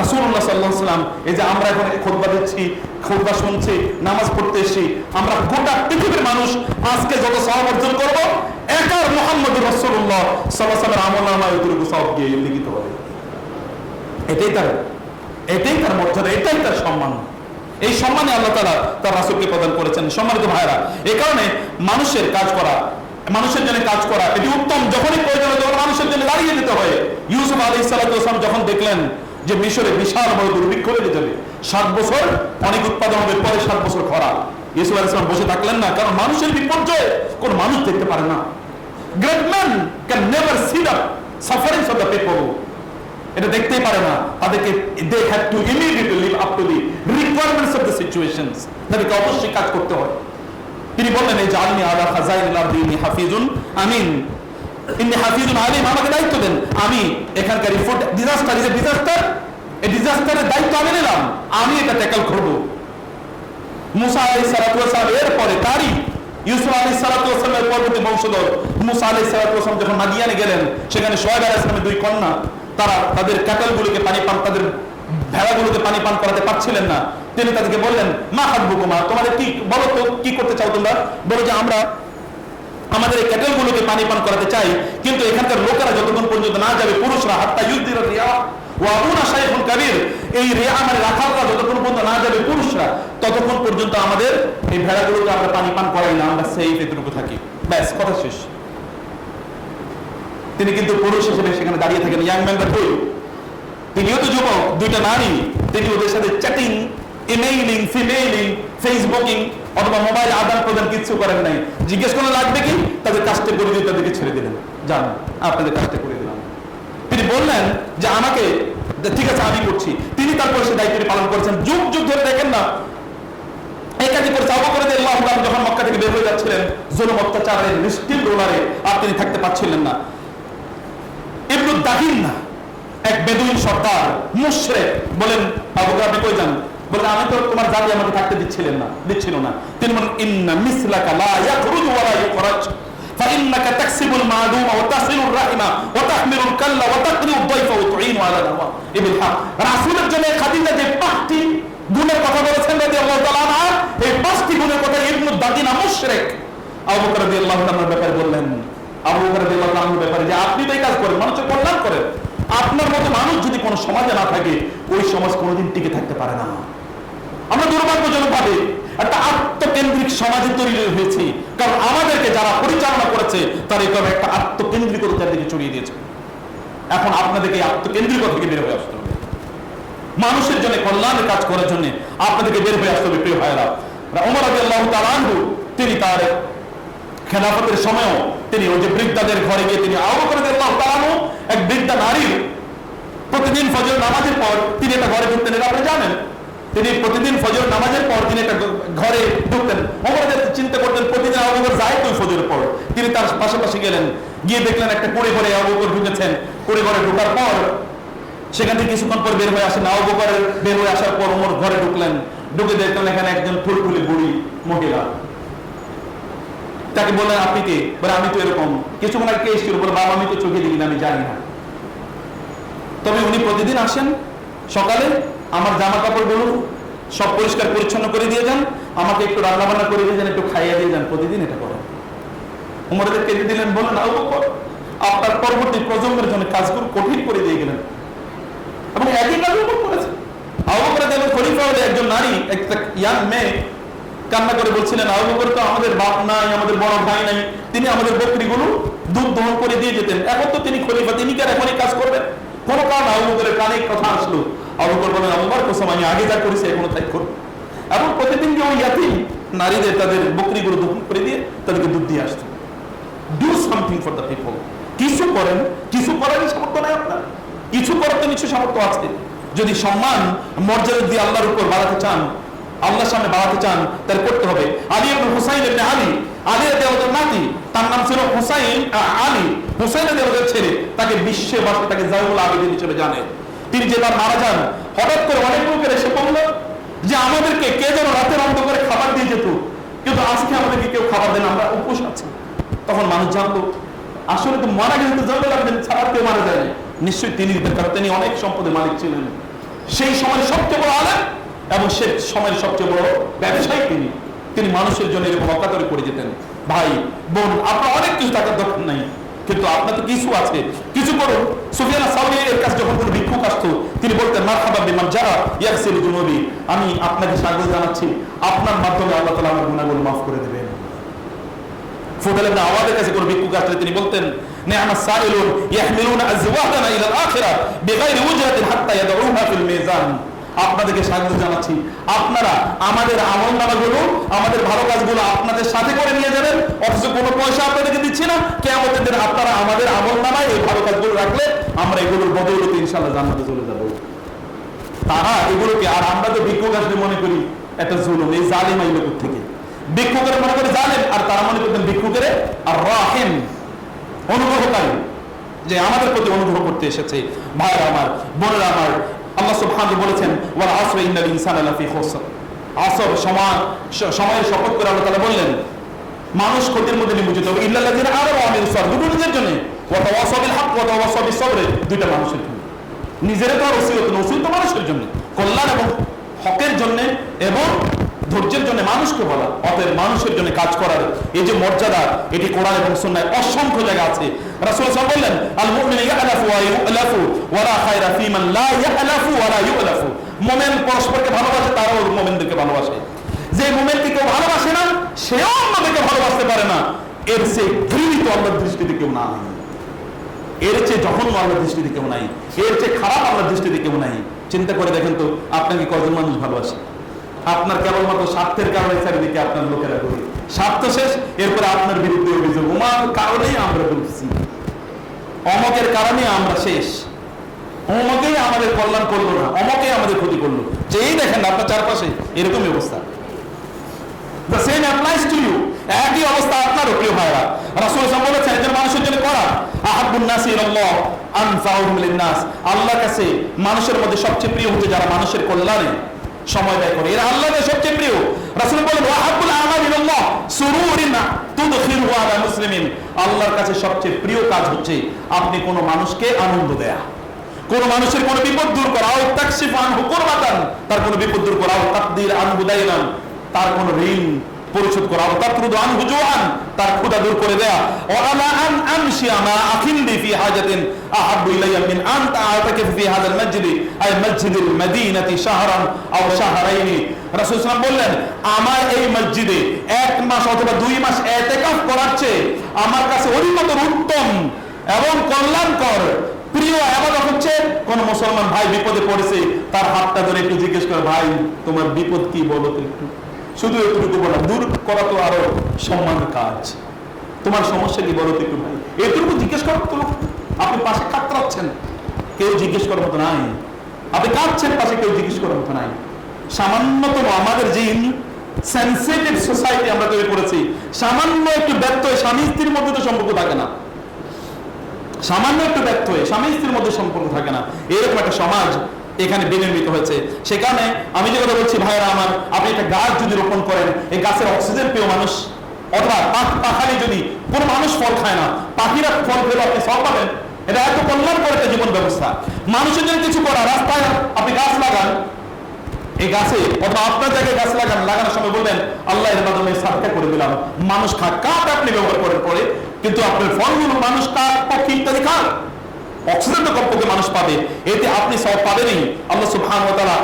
রাসূলুল্লাহ সাল্লাল্লাহু আলাইহি ওয়াসাল্লাম, এই যে আমরা এখন খুতবা দিচ্ছি, খুতবা শুনছি, নামাজ পড়তে এসেছি, আমরা গোটা পৃথিবীর মানুষ আজকে যত সওয়াব অর্জন করব, একার মুহাম্মদুর রাসূলুল্লাহ সাল্লাল্লাহু আলাইহি ওয়াসাল্লামের আমলনামায় যতটুকু সওয়াব গিয়ে লিখিত হবে। এটাই তার মর্যাদা, এটাই তার সম্মান। এই সম্মানে আল্লাহ তাআলা তার রাসূলকে প্রদান করেছেন। সম্মানিত ভাইরা, এই কারণে মানুষের কাজ করা, মানুষের জন্য কাজ করা এটি উত্তম। যখনই প্রয়োজন হয় তখন মানুষের জন্য দাঁড়িয়ে যেতে হয়। ইউসুফ আলাইহিস সালাতু ওয়াস সালাম যখন দেখলেন যে মিশরে বিশাল বড় দুর্ভিক্ষ লেগে যাবে, 7 বছর অনেক উৎপাদন হবে, পরে 7 বছর খরা, ইউসুফ আলাইহিস সালাম বসে থাকলেন না। কারণ মানুষের বিপর্যয় কোন মানুষ দেখতে পারে না। Great man can never see the sufferings of the people, এটা দেখতেই পারে না। তাদেরকে they had to immediately live up to the requirements of the situations, তাদেরকে অবশ্যই কাজ করতে হয়। তিনি বললেন, এই জাআলনি আলা খাযাইনিল আরদি ইন্নী হাফিজুন আমিন, ইন্নী হাফিজুন আলিম, আমাকে দায়িত্ব দেন, আমি এখানকার food disaster, is a disaster, এই ডিজাস্টারের দায়িত্ব আমি নিলাম, আমি এটা ট্যাকল করব। মুসা আলাইহিস সালাতু ওয়াস সালাম এর পরে তারই ইউসুফ আলাইহিস সালাতু ওয়াস সালামের পরবর্তী বংশধর মুসা আলাইহিস সালাতু ওয়াস সালাম যখন মাদিয়ানে গেলেন, সেখানে শুআয়ব আলাইহিস সালামের 2 কন্যা, তারা তাদের ক্যাটেলগুলোকে পানি পান, তাদের ভেড়াগুলোকে পানি পান করাতে পারছিলেন না। তিনি তাদেরকে বললেন, মা হাদবুকুমা, তোমাদের কি, বলো তো কি করতে চাও তোমরা? বলো যে আমরা আমাদের এই ক্যাটেলগুলোকে পানি পান করাতে চাই, কিন্তু এখানকার লোকেরা যতক্ষণ পর্যন্ত না যাবে, পুরুষরা হাত্তা ইউযদিরা রিয়া ওয়া আবুনা শাইখুন কাবীর, এই রিয়া মানে রাখালরা যতক্ষণ পর্যন্ত না যাবে, পুরুষরা, ততক্ষণ পর্যন্ত আমাদের এই ভেড়াগুলোকে আমরা পানি পান করাই না, আমরা সেই এতটুকু থাকি, ব্যাস, কথা শেষ। তিনি কিন্তু পুরুষ হিসেবে সেখানে দাঁড়িয়ে থাকেন। ইয়াং ম্যানরা কই? তিনিও তো যুবক, 2টা নারী, তিনি ওদের সাথে চ্যাটিং, ইমেইলিং, ফিমেইলিং, ফেসবুকিং অথবা মোবাইল আদান প্রদান কিছু করেন নাই। জিজ্ঞেস করে লাগবে কি, তাদের কাজটা করে দিয়ে তাদেরকে ছেড়ে দিলেন, যান আপনাদের কাজটা করে দিলাম। তিনি বললেন যে আমাকে, ঠিক আছে আমি করছি। তিনি তারপর সে দায়িত্বটি পালন করেছেন। যুগ যুগ ধরে দেখেন না এই কাজই করেছে। আবু বকর রাদিয়াল্লাহু আনহু যখন মক্কা থেকে বের হয়ে যাচ্ছিলেন জুলুম অত্যাচারের নিষ্ঠুর রোলারে, আর তিনি থাকতে পারছিলেন না, ইবনু দাহিনা এক বেদুইন সর্দার মুশরিক বলেন, আবু বকর আপনি কই যান? বলে আমি তো তোমার জাতি আমাকে থাকতে দিচ্ছিল না। তিনি বলেন, ইন্না মিসলাকা লা ইয়াখরুজু ওয়া লা ইখরাজ ফাইন্নাকা তাকসিবুল মা'দুমা ওয়া তাসিলুর রাহিমা ওয়া তাহমিলুল কাল্লা ওয়া তাকরিউদ দাইফা ওয়া তুঈনু আলা দাওয়া ইবিল হক। রাসূলের জন্য খাদিজা যে 5টি গুণের কথা বলেছেন রাদিয়াল্লাহু তাআলা আনহা, এই 5টি গুণের কথা ইবনু দাহিনা মুশরিক আবু বকর রাদিয়াল্লাহু তাআলার ব্যাপারে বললেন। আবু বকর রাদিয়াল্লাহু তাআলার ব্যাপারে যে আপনি তো এই কাজ করেন, মানুষের কল্যাণ করেন, আপনার মতো মানুষ যদি কোনো সমাজে না থাকে, ওই সমাজ কোনোদিন টিকে থাকতে পারে না। আমরা দুর্ভাগ্যজনক ভাবে একটা আত্মকেন্দ্রিক সমাজে তৈরি হয়েছি, কারণ আমাদেরকে যারা পরিচালনা করেছে তারা এইভাবে একটা আত্মকেন্দ্রিকতার দিকে চড়িয়ে দিয়েছে। এখন আপনাদেরকে আত্মকেন্দ্রিকতা থেকে বের হয়ে আসতে হবে, মানুষের জন্য কল্যাণের কাজ করার জন্য আপনাদেরকে বের হয়ে আসতে হবে। প্রিয় ভাইরা, ওমর রাদিয়াল্লাহু তাআলা আনহু তিনি তার খেলাফতের সময়ও তিনি ওই যে বৃদ্ধাদের ঘরে গিয়ে তিনি আবু বকর রাদিয়াল্লাহু তাআলা আনহু এক বৃদ্ধা নারীর প্রতিদিন ফজর নামাজের পর তিনি একটা ঘরে ঢুকতেন, এটা আপনি জানেন। তিনি প্রতিদিন ফজর নামাজের পর তিনি একটা ঘরে ঢুকতেন। ওমর চিন্তা করতেন প্রতিদিন আবু বকর যায় তো ফজরের পর, তিনি তার পাশাপাশি গেলেন, গিয়ে দেখলেন একটা কুড়ে ঘরে আবু বকর ঢুকেছেন। কুড়ে ঘরে ঢোকার পর সেখান থেকে কিছুক্ষণ পর বের হয়ে আসেন। আবু বকর বের হয়ে আসার পর ওমর ঘরে ঢুকলেন, ঢুকে দেখলেন এখানে একজন ফুলফুলি বুড়ি মহিলা। তাকে বললেন, আপনি কে? বলে আমি তো এরকম। কিছুক্ষণ আগে কে এসেছিল? বলে বাবা আমি তো চোখে দেখি না, আমি জানি না, তবে উনি প্রতিদিন আসেন সকালে, আমার জামা কাপড়গুলো সব পরিষ্কার পরিচ্ছন্ন করে দিয়ে যান, আমাকে একটু রান্না বান্না করে দিয়ে যান, একটু খাইয়ে দিয়ে যান, প্রতিদিন এটা করেন। উমরদের কেঁদে দিলেন, বলেন আবু বকর আপনার পরবর্তী প্রজন্মের জন্য কাজগুলো কঠিন করে দিয়ে গেলেন, এবং একই কাজ করেছে। আবু বকর যখন খলিফা হলে একজন নারী, একটা ইয়াং মেয়ে কান্না করে বলছিলেন, আবু বকর তো আমাদের বাপ নাই, আমাদের বড় ভাই নাই, তিনি আমাদের বকরিগুলো দুধ দহন করে দিয়ে যেতেন, এখন তো তিনি খলিফা, তিনি কি আর এখনই কাজ করবেন? কোনো কারণ আবু বকরের কানে কথা আসলো, আবু বকর বলেন, আবু বকর কসম, আমি আগে যা করেছি এখনো তাই করব। এবং প্রতিদিন যে ওই ইয়াতিম নারীদের তাদের বকরিগুলো দহন করে দিয়ে তাদেরকে দুধ দিয়ে আসতো। Do something for the people. কিছু করেন, কিছু করারই সামর্থ্য নাই আপনার, কিছু করার তো কিছু সামর্থ্য আছে। যদি সম্মান মর্যাদা দিয়ে আল্লাহর উপর বাড়াতে চান, আল্লাহর সামনে বাড়াতে চান, তাহলে করতে হবে। আলী ইবনে হুসাইন ইবনে আলী, আলী রাদিয়াল্লাহু নাতি, তার নাম ছিল হুসাইন আলী, হুসাইন রাদিয়াল্লাহু ছেলে, তাকে বিশ্ববাসী তাকে জায়নুল আবেদিন হিসেবে জানে। তিনি যেবার মারা যান, হঠাৎ করে অনেক লোকের এসে বলল যে আমাদেরকে কে যেন রাতের অন্ধকারে খাবার দিয়ে যেত, কিন্তু আজকে আমাদেরকে কেউ খাবার দেন, আমরা উপোস আছি। তখন মানুষ জানতো আসলে তো মারা গেলে তো জায়নুল আবেদিন ছাড়া কেউ মারা যায় না, নিশ্চয়ই তিনি দিতেন, কারণ তিনি অনেক সম্পদের মালিক ছিলেন, সেই সময়ের সবচেয়ে বড় আলেম এবং সে সময়ের সবচেয়ে বড় ব্যবসায়ী তিনি। তিনি মানুষের জন্য এরকম অকাতরে করে যেতেন। ভাই বোন, আপনার অনেক কিছু টাকার দরকার নাই, কিন্তু আপনার তো কিছু আছে, কিছু করুন। সুফিয়ান আস-সাউরি এর কাছে যখন কোনো ভিক্ষুক আসতো, তিনি বলতেন, মারহাবা বিমান যারা ইয়াগসিলু যুনুবি, আমি আপনাকে স্বাগত জানাচ্ছি, আপনার মাধ্যমে আল্লাহ তাআলা আমার গুনাহগুলো মাফ করে দেবেন। ফুদাইল ইবনে আওয়াদের কাছে কোনো ভিক্ষুক আসলে তিনি বলতেন, নি'মাস সাইলুন ইয়াহমিলুনা আজওয়াদানা ইলা আল-আখিরা বিগাইরি উজরাতিন হাত্তা ইয়াদউহা ফিল মিজান। আপনাদেরকে স্বাগত জানাচ্ছি, আপনারা আমাদের আমলনামাগুলো, আমাদের ভালো কাজগুলো আপনাদের সাথে করে নিয়ে যাবেন, অথচ কোনো পয়সা আপনাদেরকে দিচ্ছি না। কিয়ামতের দিন আপনারা আমাদের আমলনামায় এই ভালো কাজগুলো রাখলে আমরা এগুলোর বদৌলতে ইনশাআল্লাহ জান্নাতে চলে যাব। তারা এগুলোকে, আর আমরা তো ভিক্ষুক আসলে মনে করি একটা জুলুম, এই জালিম এই লোক থেকে ভিক্ষুকের মনে করে জালেম, আর তারা মনে করতেন ভিক্ষুকের আর রাহিম, অনুগ্রহকারী, যে আমাদের প্রতি অনুগ্রহ করতে এসেছে। ভাইরা আমার, বোনেরা আমার, আল্লাহ সুবহানাহু বলেছেন, ওয়াল আসরি ইন্নাল ইনসানা লাফি খুসর। আসর, সময়ের শপথ করে আল্লাহ তাআলা বললেন মানুষ ক্ষতির মধ্যে নিমজ্জিত হবে। ইল্লাল্লাযিনা আমানু ওয়া আমিলুস সালিহাত, দুটো নিজের জন্য, ওয়া তাওয়াসাউ বিল হক ওয়া তাওয়াসাউ বিস সবর, দুইটা মানুষের জন্য। নিজের তো ওসিয়ত না, ওসিয়ত তো মানুষের জন্য, কল্যাণ এবং হকের জন্য এবং ধৈর্যের জন্য মানুষকে বলা। অতএব মানুষের জন্য কাজ করার এই যে মর্যাদা, এটি কোরআন এবং সুন্নাহয় অসংখ্য জায়গা আছে। রাসূল সাল্লাল্লাহু আলাইহি ওয়াসাল্লাম বললেন, আল মুমিনু ইয়ালাফু ওয়া ইউলাফু ওয়া লা খায়রা ফীমান লা ইয়ালাফু ওয়া লা ইউলাফু। মুমিন পরস্পরকে ভালোবাসে, তারাও মুমিনদেরকে ভালোবাসে। যে মুমিনকে কেউ ভালোবাসে না, সেও অন্যদেরকে ভালোবাসতে পারে না। এর চেয়ে ঘৃণিত আল্লাহর দৃষ্টিতে কেউ নাই, এর চেয়ে জঘন্য আল্লাহর দৃষ্টিতে কেউ নাই, এর চেয়ে খারাপ আল্লাহর দৃষ্টিতে কেউ নাই। চিন্তা করে দেখেন তো, আপনাকে কজন মানুষ ভালোবাসে? আপনার কেবলমাত্র স্বার্থের কারণে চারিদিকে আপনার লোকেরা করি, স্বার্থ শেষ, এরপরে আপনার বিরুদ্ধে অভিযোগ, ওমার কারণেই আমরা ডুবছি, অমকের কারণে আমরা শেষ, অমকেই আমাদের কল্যাণ করলো না, অমকেই আমাদের ক্ষতি করলো। যেই দেখেন আপনার চারপাশে এরকমই অবস্থা। The same applies to you. একই অবস্থা আপনারও, প্রিয় ভাইরা। রাসূল সাল্লাল্লাহু আলাইহি ওয়াসাল্লাম বলেছেন, একজন মানুষের জন্য করা আহাব্বুন নাসি ইলাল্লাহ আনফাউহুম লিন-নাস। আল্লাহর কাছে মানুষের মধ্যে সবচেয়ে প্রিয় হচ্ছে যারা মানুষের কল্যাণে সময় ব্যয় করে, এরা আল্লাহর সবচেয়ে প্রিয়। রাসূল বলেন, ওয়া আহাব্বুল আমাল ইলাল্লাহ সুরুরিন তুদখিলু আলা মুসলিমিন। আল্লাহর কাছে সবচেয়ে প্রিয় কাজ হচ্ছে আপনি কোনো মানুষকে আনন্দ দেয়া, কোন মানুষের কোন বিপদ দূর করা, ও তাকশিফ আনহু কুরবাতান, তার কোন বিপদ দূর করা, ও তাকদির আনহু দাইনান, তার কোন ঋণ পরিশোধ করা, ও তাতরুদু আনহু জুআন, তার ক্ষুধা দূর করে দেয়া। ওয়া আলা আন আমশিয়া মা আখিন্দি ফি হাজাতিন আহাব্বু ইলাইয়া মিন আন তাআতাকিফ ফি হাযাল মাসজিদি আই মাসজিদিল মদিনাতি শাহরান আও শাহরাইনি। রাসূল সাল্লাল্লাহু আলাইহি ওয়াসাল্লাম বললেন, আমার এই মসজিদে 1 মাস অথবা 2 মাস ইতিকাফ করার চেয়ে আমার কাছে অধিকতর উত্তম এবং কল্যাণকর প্রিয় ইবাদত হচ্ছে কোন মুসলমান ভাই বিপদে পড়েছে, তার হাতটা ধরে একটু জিজ্ঞেস করে, ভাই তোমার বিপদ কি বলো তো একটু, শুধু এটুকু বলা, দূর করা তো আরো সম্মানের কাজ। তোমার সমস্যা কি বলো তো একটু ভাই, এটুকু জিজ্ঞেস করার তো, আপনি পাশে কাতরাচ্ছেন, কেউ জিজ্ঞেস করার মতো নাই, আপনি কাঁদছেন, পাশে কেউ জিজ্ঞেস করার মতো নাই। সামান্যতম আমাদের যে সেনসিটিভ সোসাইটি আমরা তৈরি করেছি, সামান্য একটু ব্যর্থ হয়ে স্বামী স্ত্রীর মধ্যে তো সম্পর্ক থাকে না, সামান্য একটু ব্যর্থ হয়ে স্বামী স্ত্রীর মধ্যে সম্পর্ক থাকে না, এরকম একটা সমাজ এখানে বিনির্মিত হয়েছে। সেখানে আমি যে কথা বলছি ভাইয়েরা আমার, আপনি একটা গাছ যদি রোপণ করেন, এই গাছের অক্সিজেন পেয়ে মানুষ, অথবা পাখালি যদি কোনো মানুষ ফল খায় না, পাখিরা ফল পেলে আপনি সব পাবেন। এটা এত কল্যাণ করে একটা জীবন ব্যবস্থা। মানুষের জন্য কিছু করা, রাস্তায় আপনি গাছ লাগান, এই গাছে অথবা আপনার জায়গায় গাছ লাগান, লাগানোর সময় বলবেন আল্লাহ এর মাধ্যমে সাদকা করে দিলাম, মানুষ খাক, কাঠ আপনি ব্যবহার করেন পরে, কিন্তু আপনার ফলগুলো মানুষ কাঠ, পক্ষী ইত্যাদি খান, অক্সিজেন তো কমপক্ষে মানুষ পাবে, এতে আপনি সব পাবেনই। আল্লাহ সুবহানাহু ওয়া তাআলা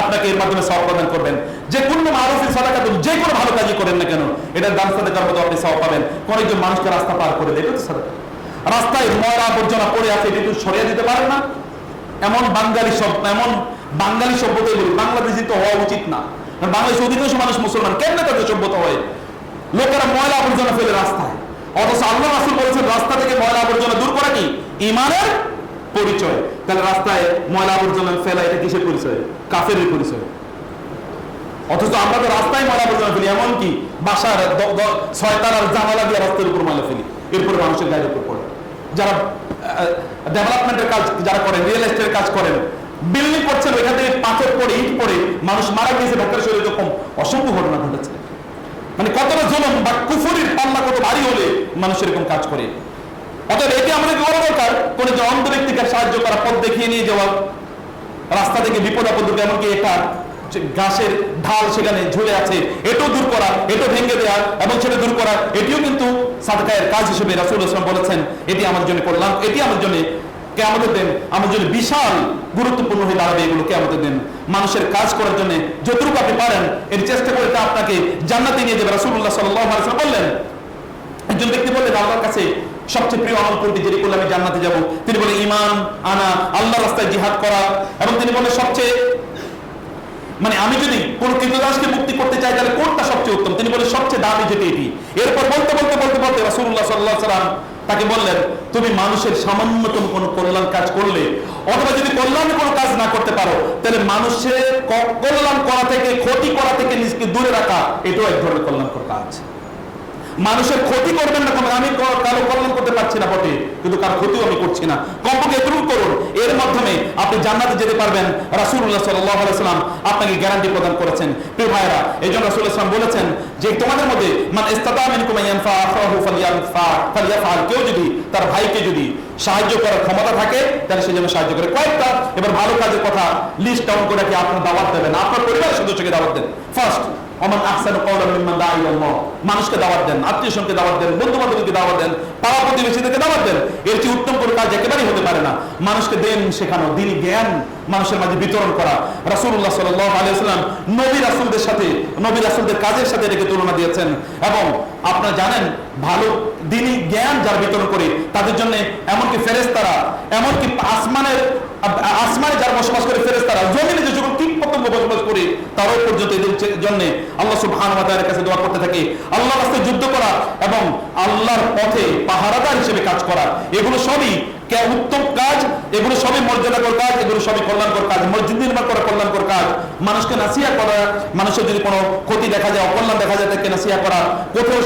আপনাকে এর মাধ্যমে সওয়াব প্রদান করবেন। যে কোনো মারুফি সাদাকা, যে কোনো ভালো কাজই করেন না কেন, এটার দান সাদাকার মতো আপনি সওয়াব পাবেন। কোন একজন মানুষকে রাস্তা পার করে দেবে তো সাদাকা। রাস্তায় ময়লা আবর্জনা পড়ে আছে, এটা একটু সরিয়ে দিতে পারেন না? এমন বাঙালি সভ্যতা বলি, বাংলাদেশি তো হওয়া উচিত না। বাংলাদেশের অধিকাংশ মানুষ মুসলমান, কেন তাদের সভ্যতা হয়? লোকেরা ময়লা আবর্জনা ফেলে রাস্তায়, অথচ আল্লাহ রাসূল বলেছেন রাস্তা থেকে ময়লা আবর্জনা দূর করা কি ঈমানের পরিচয়। তাহলে রাস্তায় ময়লা আবর্জনা ফেলা এটা কিসের পরিচয়? কাফেরের পরিচয়। অথচ আমরা তো রাস্তায় ময়লা আবর্জনা ফেলি, এমনকি বাসার 6 তালার জানালা দিয়ে রাস্তার উপর ময়লা ফেলি, এরপরে মানুষের গায়ের উপর পড়ে। যারা ডেভেলপমেন্টের কাজ যারা করেন, রিয়েল এস্টেটের কাজ করেন, বিল্ডিং করছেন, ওইখান থেকে পাথর পড়ে, ইট পড়ে মানুষ মারা গিয়েছে, ডাক্তার শরীরে যখন অসংখ্য ঘটনা ঘটেছে। মানে কতটা জুলুম বা কুফরির পাল্লা কত ভারী হলে মানুষ এরকম কাজ করে। অতএব এটি আমাদের বড় দরকার, কোন যে অন্ধ ব্যক্তিকে সাহায্য করা, পথ দেখিয়ে নিয়ে যাওয়া, রাস্তা থেকে বিপদ আপদ, এমনকি একটা গাছের ঢাল সেখানে ঝুলে আছে, এটাও দূর করা, এটাও ভেঙে দেওয়া এবং সেটা দূর করা, এটিও কিন্তু সাদকায়ের কাজ হিসেবে রাসূল সাল্লাল্লাহু আলাইহি ওয়াসাল্লাম বলেছেন এটি আমার জন্য করলাম, এটি আমার জন্য কিয়ামতের দিন আমার জন্য বিশাল গুরুত্বপূর্ণ হয়ে দাঁড়াবে। এগুলো কিয়ামতের দিন মানুষের কাজ করার জন্য যতটুকু আপনি পারেন এর চেষ্টা করে তা আপনাকে জান্নাতে নিয়ে যাবে। রাসূলুল্লাহ সাল্লাল্লাহু আলাইহি ওয়াসাল্লাম বললেন, একজন ব্যক্তি বললেন আল্লাহর কাছে সবচেয়ে প্রিয় আমল কোনটি, যেটি করলে আমি জান্নাতে যাব? তিনি বলেন ঈমান আনা, আল্লাহর রাস্তায় জিহাদ করা। এবং তিনি বলেন সবচেয়ে আমি যদি কোন কৃতদাসকে মুক্তি করতে চাই তাহলে কোনটা সবচেয়ে উত্তম? তিনি বলেন সবচেয়ে দামি যেটি এটি। এরপর বলতে বলতে বলতে বলতে রাসূলুল্লাহ সাল্লাল্লাহু আলাইহি ওয়াসাল্লাম তাকে বললেন, তুমি মানুষের সামান্যতম কোন কল্যাণ কাজ করলে, অথবা যদি কল্যাণের কোনো কাজ না করতে পারো, তাহলে মানুষের কল্যাণ করা থেকে, ক্ষতি করা থেকে নিজেকে দূরে রাখা, এটাও এক ধরনের কল্যাণকর কাজ। মানুষের ক্ষতি করবেন না, আমি কারো কল্যাণ করতে পারছি না বটে, কিন্তু কারো ক্ষতিও আমি করছি না, কমপক্ষে এতটুকু করুন, এর মাধ্যমে আপনি জান্নাতে যেতে পারবেন। রাসূলুল্লাহ সাল্লাল্লাহু আলাইহি ওয়াসাল্লাম আপনাকে গ্যারান্টি প্রদান করেছেন। প্রিয় ভাইরা, এইজন্য রাসূলুল্লাহ সাল্লাল্লাহু আলাইহি ওয়াসাল্লাম বলেছেন যে তোমাদের মধ্যে মান ইসতাতা মিনকুম ইয়ানফা আখাহু ফালইয়াফআল, কেউ যদি তার ভাইকে যদি সাহায্য করার ক্ষমতা থাকে তাহলে সে যেন সাহায্য করে। কয়েকটা এবার ভালো কাজের কথা লিস্ট ডাউন করে কি আপনার দাওয়াত দেবেন, আপনার পরিবারের সদস্যকে দাওয়াত দেন। ফার্স্ট, ওমান আহসানু কাওলান মিম্মান দাআ ইলাল্লাহ, মানুষকে দাওয়াত দেন, আত্মীয়স্বজনকে দাওয়াত দেন, বন্ধু বান্ধবকে দাওয়াত দেন, পাড়া প্রতিবেশীদেরকে দাওয়াত দেন। এর চেয়ে উত্তম কোনো কাজ একেবারেই হতে পারে না। মানুষকে দেন শেখানো, দ্বীনি জ্ঞান মানুষের মাঝে বিতরণ করা। রাসূলুল্লাহ সাল্লাল্লাহু আলাইহি ওয়াসাল্লাম নবী রাসূলদের সাথে, নবী রাসূলদের কাজের সাথে এটাকে তুলনা দিয়েছেন। এবং আপনারা জানেন ভালো দ্বীনি জ্ঞান যারা বিতরণ করে তাদের জন্য এমনকি ফেরেশতারা, এমনকি আসমানে যারা বসবাস করে ফেরেশতারা, জমিনে যে সকল কীট পতঙ্গ বসবাস করে তারাও পর্যন্ত এদের জন্য আল্লাহ সুবহানাহু ওয়া তাআলার কাছে দোয়া করতে থাকে। আল্লাহর রাস্তায় যুদ্ধ করা এবং আল্লাহর পথে পাহারাদার হিসেবে কাজ করা, এগুলো সবই উত্তম কাজ, এগুলো সবই মর্যাদাকর কাজ, এগুলো সবই কল্যাণকর কাজ। মসজিদ নির্মাণ করা কল্যাণকর কাজ, মানুষকে নাসিহা করা, মানুষের যদি কোনো ক্ষতি দেখা যায়, অকল্যাণ দেখা যায়, তাকে নাসিহা করা, কোথাও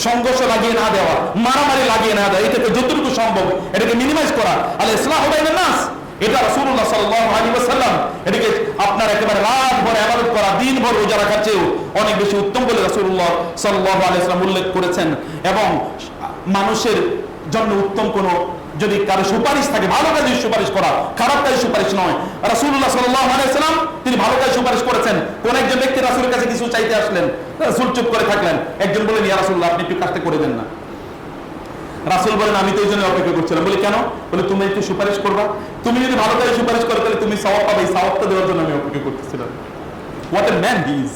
সংঘর্ষ লাগিয়ে না দেওয়া, মারামারি লাগিয়ে না দেওয়া, এটাকে যতটুকু সম্ভব এটাকে মিনিমাইজ করা। আল ইসলাহু বাইনান নাস, এটা রাসূলুল্লাহ সাল্লাল্লাহু আলাইহি ওয়াসাল্লাম এটাকে আপনার একেবারে রাত ভর ইবাদত করা, দিন ভর রোজা রাখার চেয়েও অনেক বেশি উত্তম বলে রাসূলুল্লাহ সাল্লাল্লাহু আলাইহি ওয়াসাল্লাম উল্লেখ করেছেন। এবং মানুষের জন্য উত্তম কোন যদি কারো সুপারিশ থাকে, ভালো কাজে সুপারিশ করা, খারাপ কাজে সুপারিশ নয়। রাসূলুল্লাহ সাল্লাল্লাহু আলাইহি ওয়াসাল্লাম তিনি ভালো কাজে সুপারিশ করেছেন। কোন একজন ব্যক্তি রাসূলের কাছে কিছু চাইতে আসলেন, রাসূল চুপ করে থাকলেন। একজন বলেন, ইয়া রাসূলুল্লাহ আপনি একটু কাজটা করে দেন না। রাসূল বলেন, আমি তো এই জন্য অপেক্ষা করছিলাম। বলি কেন? বলে তুমি একটু সুপারিশ করবা, তুমি যদি ভালো কাজে সুপারিশ করো তাহলে তুমি সওয়াব পাবে, এই সওয়াবটা দেওয়ার জন্য আমি অপেক্ষা করতেছিলাম। What a man he is,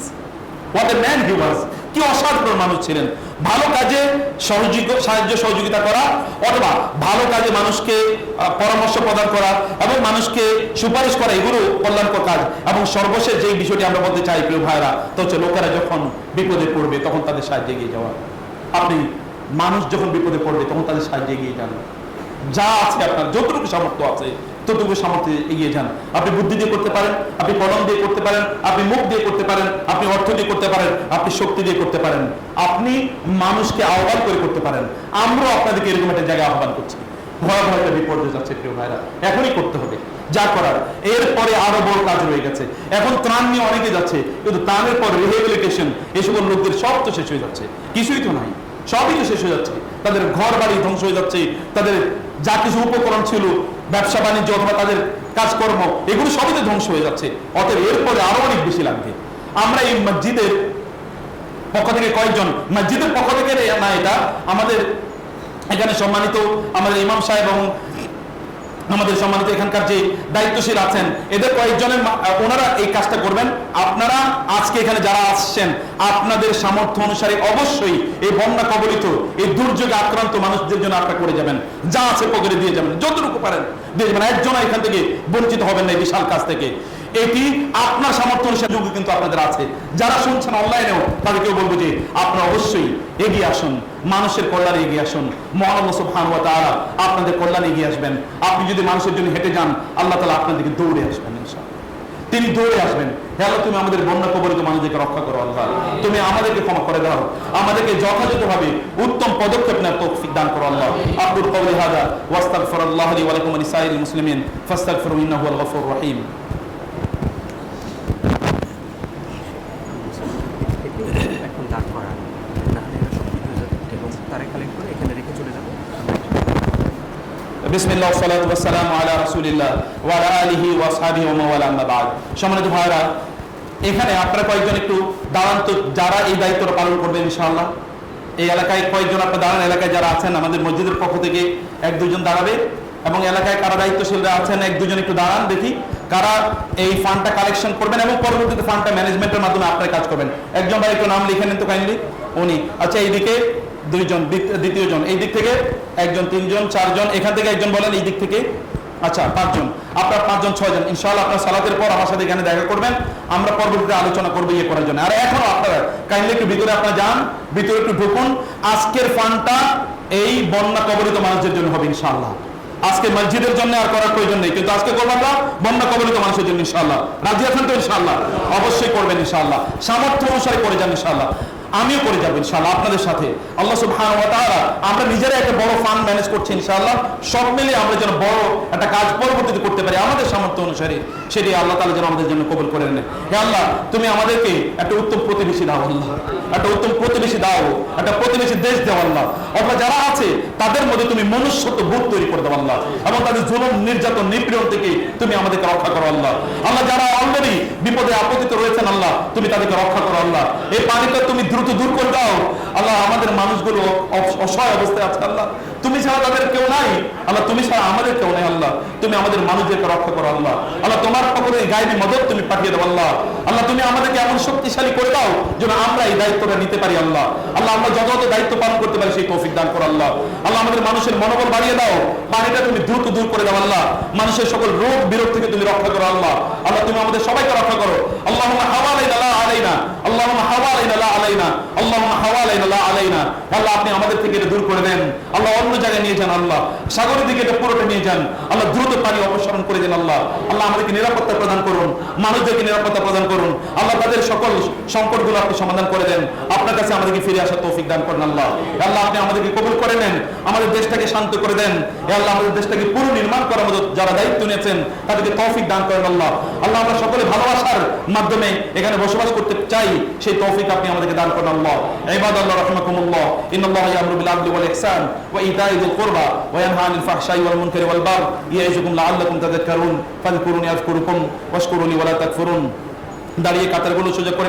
what a man he was, কি অসাধারণ মানুষ ছিলেন। ভালো কাজে সাহায্য সহযোগিতা করা, অথবা ভালো কাজে মানুষকে পরামর্শ প্রদান করা এবং মানুষকে সুপারিশ করা, এগুলো কল্যাণকর কাজ। এবং সর্বশেষ যে বিষয়টি আমরা বলতে চাই প্রিয় ভাইরা, তো হচ্ছে লোকেরা যখন বিপদে পড়বে তখন তাদের সাহায্যে এগিয়ে যাওয়া। আপনি মানুষ যখন বিপদে পড়বে তখন তাদের সাহায্যে এগিয়ে যান, যা আছে আপনার যতটুকু সামর্থ্য আছে ততটুকু সামর্থ্যে এগিয়ে যান। আপনি বুদ্ধি দিয়ে করতে পারেন, আপনি কলম দিয়ে করতে পারেন, আপনি মুখ দিয়ে করতে পারেন, আপনি অর্থ দিয়ে করতে পারেন, আপনি শক্তি দিয়ে করতে পারেন, আপনি মানুষকে আহ্বান করে করতে পারেন। আমরাও আপনাদেরকে এরকম একটা জায়গায় আহ্বান করছি। ভয়াবহ একটা বিপর্যয় যাচ্ছে প্রিয় ভাইরা, এখনই করতে হবে যা করার। এরপরে আরো বড় কাজ রয়ে গেছে। এখন ত্রাণ নিয়ে অনেকে যাচ্ছে, কিন্তু ত্রাণের পর রিহেবিলিটেশন, এই সকল লোকদের সব তো শেষ হয়ে যাচ্ছে, কিছুই তো নাই, সবই তো শেষ হয়ে যাচ্ছে। তাদের ঘর বাড়ি ধ্বংস হয়ে যাচ্ছে, তাদের যা কিছু উপকরণ ছিল, ব্যবসা বাণিজ্য অথবা তাদের কাজকর্ম, এগুলো সবই তো ধ্বংস হয়ে যাচ্ছে। অতএব এরপরে আরো অনেক বেশি লাগবে। আমরা এই মসজিদের পক্ষ থেকে কয়েকজন, মসজিদের পক্ষ থেকে না, এটা আমাদের এখানে সম্মানিত আমাদের ইমাম সাহেব এবং আমাদের সম্মানিত এখানকার যে দায়িত্বশীল আছেন, এদের কয়েকজনের ওনারা এই কাজটা করবেন। আপনারা আজকে এখানে যারা আসছেন, আপনাদের সামর্থ্য অনুসারে অবশ্যই এই বন্যা কবলিত, এই দুর্যোগে আক্রান্ত মানুষদের জন্য আপনারা করে যাবেন, যা আছে পকেটে দিয়ে যাবেন, যতটুকু পারেন দিয়ে যাবেন। একজন এখান থেকে বঞ্চিত হবেন না এই বিশাল কাজ থেকে। এটি আপনার সামর্থ্য অনুসারে যোগ্য কিন্তু আপনাদের আছে। যারা শুনছেন অনলাইনেও, তাদেরকেও বলবো যে আপনারা অবশ্যই এগিয়ে আসুন, মানুষের কল্যাণে এগিয়ে আসুন। মহান আল্লাহ সুবহানাহু ওয়া তাআলা আপনাদের কল্যাণে এগিয়ে আসবেন। আপনি যদি মানুষের জন্য হেঁটে যান, আল্লাহ তাআলা আপনাদেরকে দৌড়ে আসবেন ইনশাআল্লাহ। তিনি দৌড়ে আসবেন, হে আল্লাহ তুমি আমাদের বন্যা কবলিত মানুষদেরকে রক্ষা করো, আল্লাহ তুমি আমাদেরকে ক্ষমা করে দাও, আমাদেরকে যথাযথভাবে উত্তম পদক্ষেপ নেওয়ার তৌফিক দান করো আল্লাহ। আকুলু কওলি হাযা ওয়া আস্তাগফিরুল্লাহ লি ওয়া লাকুম ওয়া লিসাইরিল মুসলিমিন ফাস্তাগফিরুহু ইন্নাহু হুয়াল গফুরুর রহিম। এখন দাঁড় করা না হলে এরা সব হয়ে যাবে এবং তারা কালেক্ট করে এখানে রেখে চলে যাবে। বিসমিল্লাহ ওয়া সালাতু ওয়া সালামু আলা রাসূলিল্লাহ ওয়া আলা আলিহি ওয়া আসহাবিহি ওয়া মাওয়ালা, আম্মা বা'দ। সম্মানিত ভাইরা, এখানে আপনারা কয়েকজন একটু দাঁড়ান তো, যারা এই দায়িত্বটা পালন করবেন ইনশাআল্লাহ। এই এলাকায় কয়েকজন আপনারা দাঁড়ান, এলাকায় যারা আছেন আমাদের মসজিদের পক্ষ থেকে এক দুজন দাঁড়াবে, এবং এলাকায় কারা দায়িত্বশীলরা আছেন এক দুজন একটু দাঁড়ান, দেখি কারা এই ফান্ডটা কালেকশন করবেন এবং পরবর্তীতে ফান্ডটা ম্যানেজমেন্টের মাধ্যমে আপনারা কাজ করবেন। একজন ভাই একটু নাম লিখে নিন তো কাইন্ডলি, উনি। আচ্ছা, এইদিকে দুইজন, দ্বিতীয় জন, এই দিক থেকে একজন, তিনজন, চারজন, এখান থেকে একজন বলেন, এই দিক থেকে আচ্ছা পাঁচজন, আপনার পাঁচজন, ছয়জন। ইনশাআল্লাহ আপনার সালাতের পর আমার সাথে এখানে দেখা করবেন, আমরা পরবর্তীতে আলোচনা করবো ইয়ে করার জন্য। আর এখনো আপনারা কাইন্ডলি একটু ভিতরে আপনারা যান, ভিতরে একটু ঢুকুন। আজকের ফান্ডটা এই বন্যা কবলিত মানুষদের জন্য হবে ইনশাআল্লাহ। আজকে মসজিদের জন্য আর করার প্রয়োজন নেই, কিন্তু আজকে করবো আমরা বন্যা কবলিত মানুষের জন্য ইনশাআল্লাহ। রাজি আছেন তো ইনশাআল্লাহ? অবশ্যই করবেন ইনশাআল্লাহ, সামর্থ্য অনুসারে করে যান ইনশাআল্লাহ। আমিও করে যাবো ইনশাআল্লাহ আপনাদের সাথে। আল্লাহ সুবহানাহু ওয়া তাআলা, আমরা নিজেরাই একটা বড় ফান্ড ম্যানেজ করছি ইনশাআল্লাহ। সব মিলে আমরা যেন বড় একটা কাজ পরবর্তীতে করতে পারি আমাদের সামর্থ্য অনুসারে, সেটি আল্লাহ তাআলা যেন আমাদের জন্য কবুল করে নেন। হে আল্লাহ, তুমি আমাদেরকে একটা উত্তম প্রতিবেশী দাও আল্লাহ, একটা উত্তম প্রতিবেশী দাও, একটা প্রতিবেশী দেশ দাও আল্লাহ। অথবা যারা আছে তাদের মধ্যে তুমি মনুষ্যত্ব বোধ তৈরি করে দাও আল্লাহ, এবং তাদের জুলুম, নির্যাতন, নিপীড়ন থেকে তুমি আমাদেরকে রক্ষা করো আল্লাহ। আল্লাহ, যারা অলরেডি বিপদে আপতিত রয়েছেন আল্লাহ, তুমি তাদেরকে রক্ষা করো আল্লাহ। এই পানিটা তুমি দ্রুত দূর করে দাও আল্লাহ। আমাদের মানুষগুলো অসহায় অবস্থায় আছে আল্লাহ, তুমি ছাড়া তাদের কেউ নাই আল্লাহ, তুমি ছাড়া আমাদের কেউ নাই আল্লাহ। তুমি আমাদের মানুষদেরকে রক্ষা করো আল্লাহ। আল্লাহ, তোমার পক্ষে গায়েবী মদদ তুমি পাঠিয়ে দাও আল্লাহ। আল্লাহ, তুমি আমাদেরকে এমন শক্তিশালী করে দাও যেন আমরা এই দায়িত্বটা নিতে পারি আল্লাহ। আল্লাহ, আমরা যত দায়িত্ব পালন করতে পারি সেই তৌফিক দান করো আল্লাহ। আল্লাহ, আমাদের মানুষের মনোবল বাড়িয়ে দাও, পানিটা তুমি দ্রুত দূর করে দাও আল্লাহ। মানুষের সকল রোগ বিরোধ থেকে তুমি রক্ষা করো আল্লাহ। আল্লাহ, তুমি আমাদের সবাইকে রক্ষা করো। আল্লাহুম্মা হাওয়ালাইনা লা আলাইনা, আল্লাহুম্মা হাওয়ালাইনা লা আলাইনা, আল্লাহুম্মা হাওয়ালাইনা লা আলাইনা। আল্লাহ, আপনি আমাদের থেকে এটা দূর করে দেন আল্লাহ, অন্য জায়গায় নিয়ে যান আল্লাহ, সাগরের দিকে এটা পুরোটা নিয়ে যান আল্লাহ, দ্রুত পানি অপসারণ করে দেন আল্লাহ। আল্লাহ, আমাদেরকে নিরাপত্তা প্রদান করুন, মানুষদেরকে নিরাপত্তা প্রদান করুন আল্লাহ, তাদের সকল সংকটগুলো আপনি সমাধান করে দেন। আপনার কাছে আমাদেরকে ফিরে আসার তৌফিক দান করেন আল্লাহ। আল্লাহ, আপনি আমাদেরকে কবুল করে নেন, আমাদের দেশটাকে শান্ত করে দেন। আল্লাহ, আমাদের দেশটাকে পুরো নির্মাণ করার মতো যারা দায়িত্ব নিয়েছেন তাদেরকে তৌফিক দান করেন আল্লাহ। আল্লাহ, আমরা সকলে ভালোবাসার মাধ্যমে এখানে বসবাস করতে চাই, সেই তৌফিক আপনি আমাদেরকে দান করেন আল্লাহ। ইবাদাল্লাহ রাহিমাকুমুল্লাহ, ইন্নাল্লাহা ইয়া'মুরু বিল আদলি ওয়াল ইহসান ওয়া ইতা'i যিল কুরবা ওয়া ইয়ানহা আনিল ফাহশাই ওয়াল মুনকারি ওয়াল বাগই ইয়া'iযুকুম লা'আল্লাকুম তাযাক্কারুন ফাযকুরুনি আযকুরুকুম ওয়াশকুরুনি ওয়া লা তাকফুরুন। দাঁড়িয়ে কাতারগুলো সোজা করে